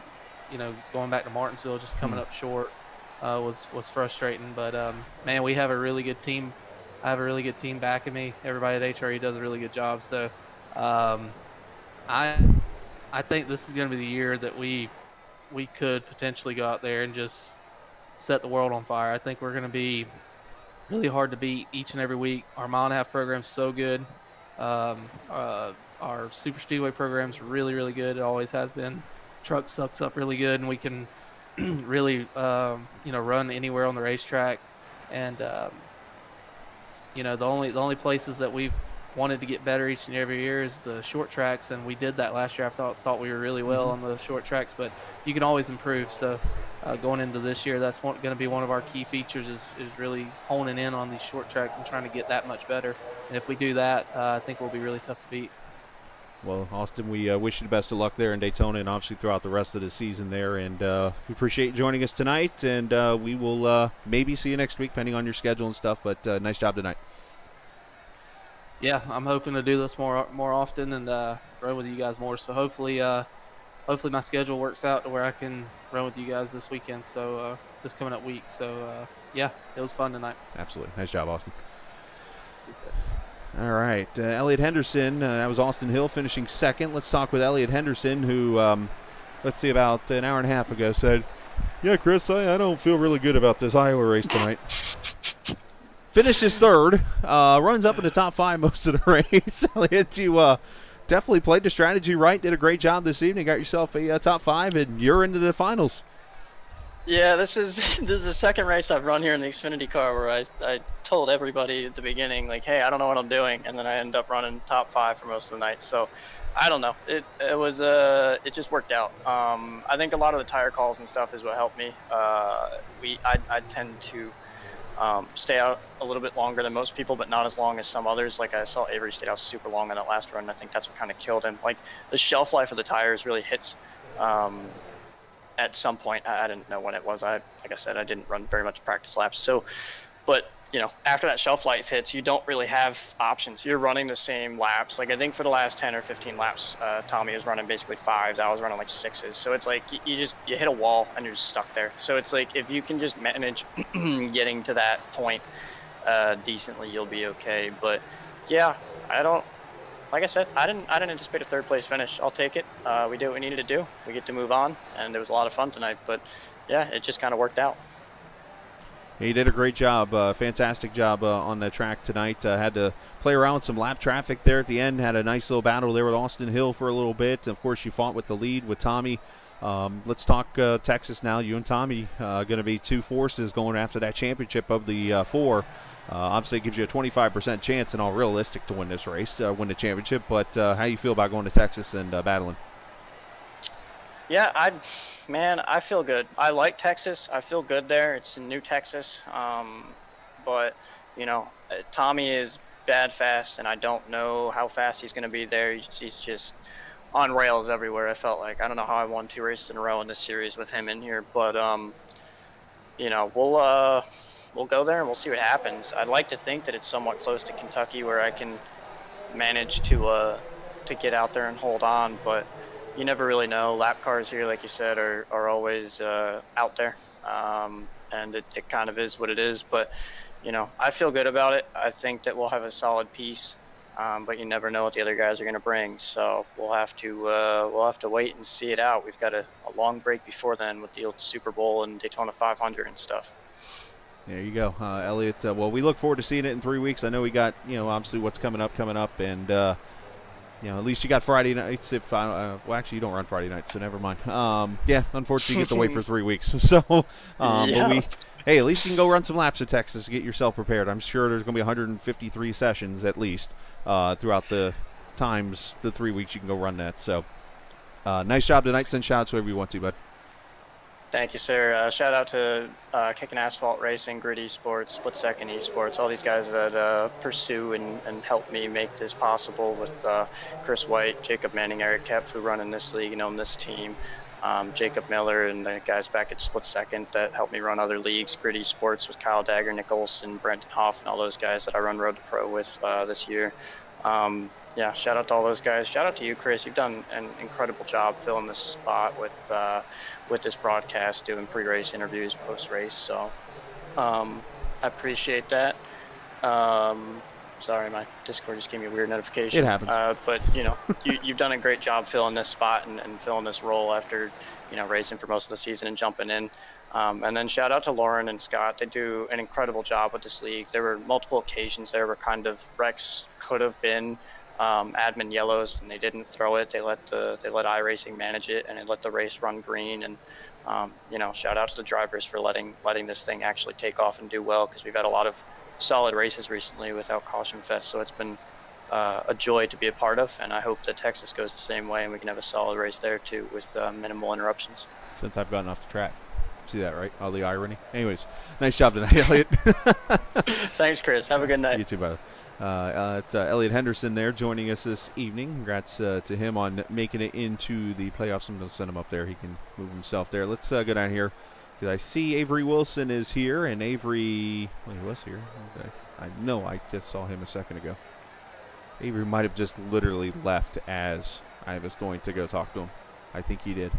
going back to Martinsville, just coming up short was frustrating. But man, we have a really good team. I have a really good team backing me. Everybody at HRE does a really good job. So um, I I think this is going to be the year that we could potentially go out there and just set the world on fire. I think we're going to be really hard to beat each and every week. Our mile and a half program's so good. Our super speedway program's really, really good. It always has been. Truck sucks up really good, and we can really, run anywhere on the racetrack. And the only places that we've wanted to get better each and every year is the short tracks, and we did that last year. I thought we were really well on the short tracks, but you can always improve. So going into this year, that's going to be one of our key features is really honing in on these short tracks and trying to get that much better. And if we do that, I think we'll be really tough to beat. Well, Austin, we wish you the best of luck there in Daytona and obviously throughout the rest of the season there. And we appreciate you joining us tonight, and we will maybe see you next week, depending on your schedule and stuff. But nice job tonight. Yeah, I'm hoping to do this more often and run with you guys more. So hopefully my schedule works out to where I can run with you guys this weekend. So this coming up week. So yeah, it was fun tonight. Absolutely, nice job, Austin. All right, Elliot Henderson. That was Austin Hill finishing second. Let's talk with Elliot Henderson, who let's see, about an hour and a half ago said, "Yeah, Chris, I don't feel really good about this Iowa race tonight." Finishes third, runs up in the top 5 most of the race. Elliot, you definitely played the strategy right, did a great job this evening, got yourself a top 5, and you're into the finals. Yeah, this is the second race I've run here in the Xfinity car where I told everybody at the beginning, like, hey, I don't know what I'm doing, and then I end up running top 5 for most of the night. So I don't know. It just worked out. I think a lot of the tire calls and stuff is what helped me. I tend to stay out a little bit longer than most people, but not as long as some others. Like I saw Avery stayed out super long on that last run. And I think that's what kind of killed him. Like the shelf life of the tires really hits at some point. I didn't know when it was. Like I said, I didn't run very much practice laps. So, but after that shelf life hits, you don't really have options. You're running the same laps. Like I think for the last 10 or 15 laps, Tommy was running basically 5s. I was running like 6s. So it's like you hit a wall and you're just stuck there. So it's like if you can just manage getting to that point decently, you'll be okay. But yeah, like I said, I didn't anticipate a third place finish. I'll take it. We did what we needed to do. We get to move on, and it was a lot of fun tonight. But yeah, it just kind of worked out. He did a great job, fantastic job on the track tonight. Had to play around with some lap traffic there at the end. Had a nice little battle there with Austin Hill for a little bit. Of course, you fought with the lead with Tommy. Let's talk Texas now. You and Tommy going to be 2 forces going after that championship of the 4. Obviously, it gives you a 25% chance, and all realistic, to win this race, win the championship. But how you feel about going to Texas and battling? Yeah, I feel good. I like Texas. I feel good there. It's in New Texas. But, Tommy is bad fast, and I don't know how fast he's going to be there. He's just on rails everywhere, I felt like. I don't know how I won 2 races in a row in this series with him in here. But, we'll go there and we'll see what happens. I'd like to think that it's somewhat close to Kentucky where I can manage to get out there and hold on, but you never really know. Lap cars here, like you said, are always out there, and it kind of is what it is. But I feel good about it. I think that we'll have a solid piece, but you never know what the other guys are going to bring. So we'll have to wait and see it out. We've got a long break before then with the old Super Bowl and Daytona 500 and stuff. There you go, Elliot. Well, we look forward to seeing it in 3 weeks. I know we got, obviously what's coming up, and at least you got Friday nights. Well, actually, you don't run Friday nights, so never mind. Yeah, unfortunately, you get to wait for 3 weeks. So, Yeah. but hey, at least you can go run some laps at Texas to get yourself prepared. I'm sure there's going to be 153 sessions at least throughout the 3 weeks you can go run that. So, nice job tonight. Send shout-outs whoever you want to, bud. Thank you, sir. Shout out to Kicking Asphalt Racing, Grid Esports, Split Second Esports, all these guys that pursue and help me make this possible with Chris White, Jacob Manning, Eric Kepf, who run in this league and own this team, Jacob Miller, and the guys back at Split Second that help me run other leagues, Grid Esports with Kyle Dagger, Nick Olson, Brendan Hoff, and all those guys that I run Road to Pro with this year. Yeah, shout out to all those guys. Shout out to you, Chris. You've done an incredible job filling this spot with this broadcast, doing pre-race interviews, post-race. So I appreciate that. Sorry, my Discord just gave me a weird notification. It happens. But you've done a great job filling this spot and filling this role after racing for most of the season and jumping in. And then shout out to Lauren and Scott. They do an incredible job with this league. There were multiple occasions there where kind of wrecks could have been admin yellows, and they didn't throw it. They let iRacing manage it, and they let the race run green. And shout out to the drivers for letting this thing actually take off and do well, because we've had a lot of solid races recently without Caution Fest. So it's been a joy to be a part of, and I hope that Texas goes the same way, and we can have a solid race there too with minimal interruptions. Since I've gotten off the track. See that, right? All the irony. Anyways, nice job tonight, Elliot. Thanks, Chris. Have a good night. You too, brother. It's Elliot Henderson there joining us this evening. Congrats to him on making it into the playoffs. I'm going to send him up there. He can move himself there. Let's go down here, because I see Avery Wilson is here, and Avery, well, he was here. Okay. I know I just saw him a second ago. Avery might have just literally left as I was going to go talk to him. I think he did.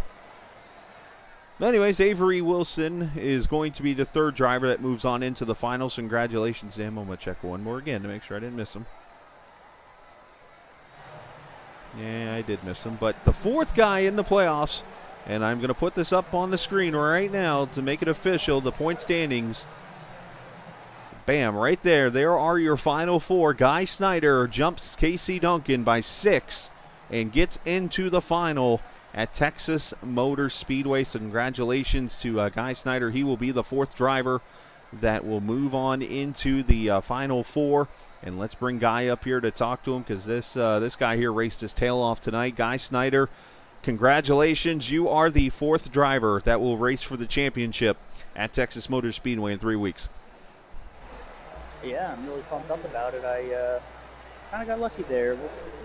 Anyways, Avery Wilson is going to be the third driver that moves on into the finals. Congratulations to him. I'm going to check one more again to make sure I didn't miss him. Yeah, I did miss him. But the fourth guy in the playoffs, and I'm going to put this up on the screen right now to make it official, the point standings. Bam, right there. There are your final four. Guy Snyder jumps Casey Duncan by 6 and gets into the final at Texas Motor Speedway. So congratulations to Guy Snyder. He will be the fourth driver that will move on into the final four. And let's bring Guy up here to talk to him, because this guy here raced his tail off tonight. Guy Snyder, congratulations. You are the fourth driver that will race for the championship at Texas Motor Speedway in 3 weeks. Yeah, I'm really pumped up about it. I kind of got lucky there.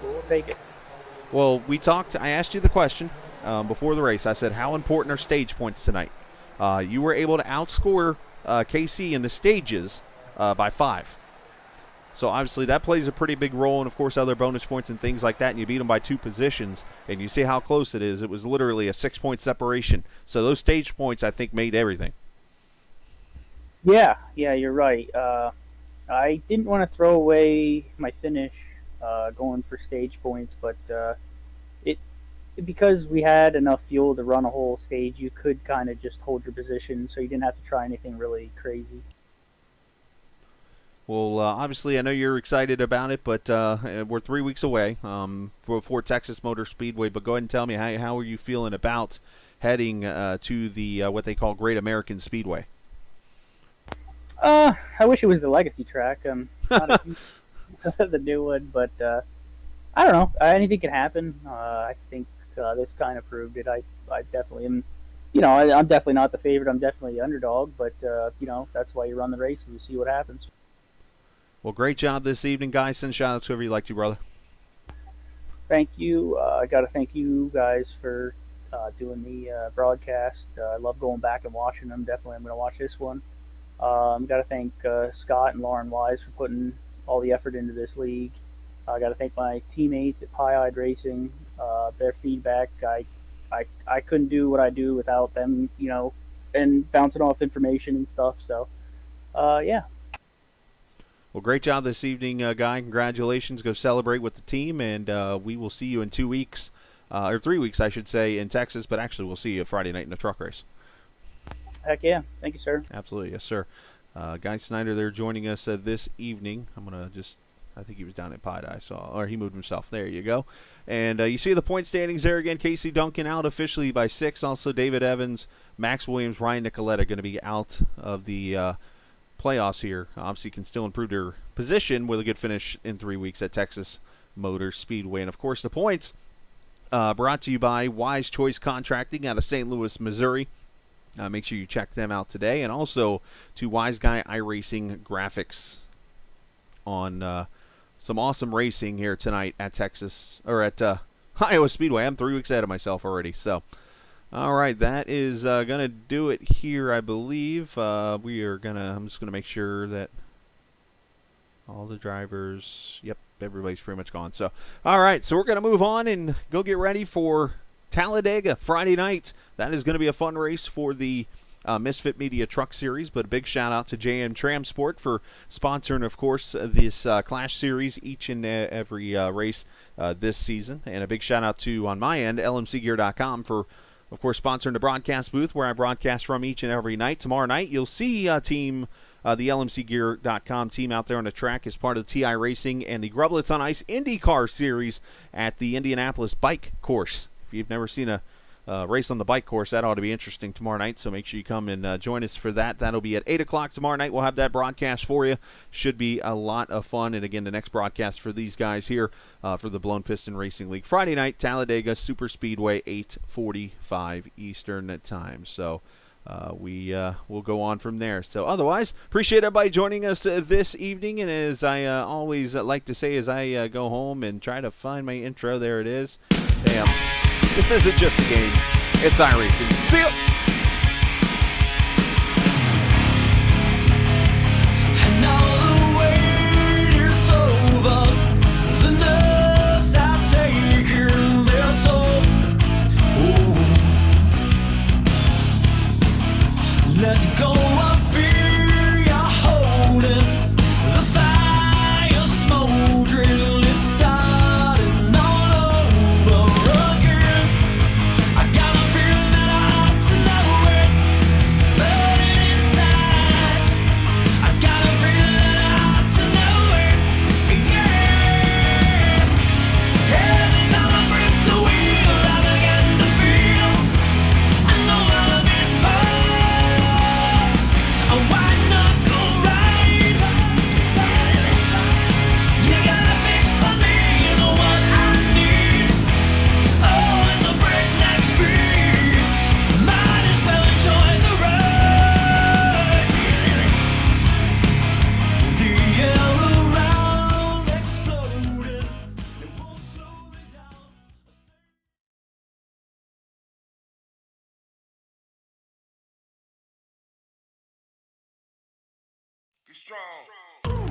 We'll take it. Well, I asked you the question before the race. I said, how important are stage points tonight? You were able to outscore KC in the stages by 5. So obviously that plays a pretty big role, and of course other bonus points and things like that, and you beat them by 2 positions, and you see how close it is. It was literally a 6-point separation. So those stage points, I think, made everything. Yeah, you're right. I didn't want to throw away my finish going for stage points, but because we had enough fuel to run a whole stage, you could kind of just hold your position, so you didn't have to try anything really crazy. Well, obviously, I know you're excited about it, but we're 3 weeks away for Texas Motor Speedway. But go ahead and tell me, how are you feeling about heading to the what they call Great American Speedway? I wish it was the legacy track. Not a huge the new one, but I don't know. Anything can happen. I think this kind of proved it. I definitely am. I'm definitely not the favorite. I'm definitely the underdog. But that's why you run the races, to see what happens. Well, great job this evening, guys. Send shout-outs whoever you'd like to, brother. Thank you. I got to thank you guys for doing the broadcast. I love going back and watching them. Definitely, I'm going to watch this one. Got to thank Scott and Lauren Wise for putting all the effort into this league. I got to thank my teammates at Pie-Eyed Racing. Their feedback, I couldn't do what I do without them, and bouncing off information and stuff. So, yeah. Well, great job this evening, Guy. Congratulations. Go celebrate with the team, and we will see you in 2 weeks, or 3 weeks, I should say, in Texas. But actually, we'll see you Friday night in the truck race. Heck yeah. Thank you, sir. Absolutely. Yes, sir. Guy Snyder there joining us this evening. I'm going to I think he was down at Pied I saw, or he moved himself. There you go. And you see the point standings there again. Casey Duncan out officially by 6. Also, David Evans, Max Williams, Ryan Nicoletta going to be out of the playoffs here. Obviously can still improve their position with a good finish in 3 weeks at Texas Motor Speedway. And, of course, the points brought to you by Wise Choice Contracting out of St. Louis, Missouri. Make sure you check them out today. And also to Wise Guy iRacing Graphics on some awesome racing here tonight at Iowa Speedway. I'm 3 weeks ahead of myself already. So, all right, that is going to do it here, I believe. I'm just going to make sure that All the drivers. Yep, everybody's pretty much gone. So, all right. So we're going to move on and go get ready for Talladega Friday night. That is going to be a fun race for the Misfit Media Truck Series. But a big shout out to JM Tramsport for sponsoring, of course, this Clash Series each and every race this season. And a big shout out to, on my end, LMCgear.com for, of course, sponsoring the broadcast booth where I broadcast from each and every night. Tomorrow night, you'll see the LMCgear.com team out there on the track as part of the TI Racing and the Grublets on Ice IndyCar Series at the Indianapolis Bike Course. If you've never seen a race on the bike course, that ought to be interesting tomorrow night, so make sure you come and join us for that. That'll be at 8 o'clock tomorrow night. We'll have that broadcast for you. Should be a lot of fun. And again, the next broadcast for these guys here for the Blown Piston Racing League. Friday night, Talladega Super Speedway, 8:45 Eastern time. So we will go on from there. So otherwise, appreciate everybody joining us this evening. And as I always like to say as I go home and try to find my intro, there it is. Damn. This isn't just a game. It's iRacing. See ya! And now the wait is over. The nerves have taken their toll. Let go of fear you're holding. The fire smoldering. It's starting all over again. I got a feeling that I ought to know it, burning inside. I got a feeling that I ought to know it, yeah. Every time I grip the wheel, I begin to feel I know I'm in for a white knuckle ride. You got a fix for me, you know what I need. Oh, it's a breakneck speed. Might as well enjoy the ride. The air around exploding. It won't slow me down. Get strong.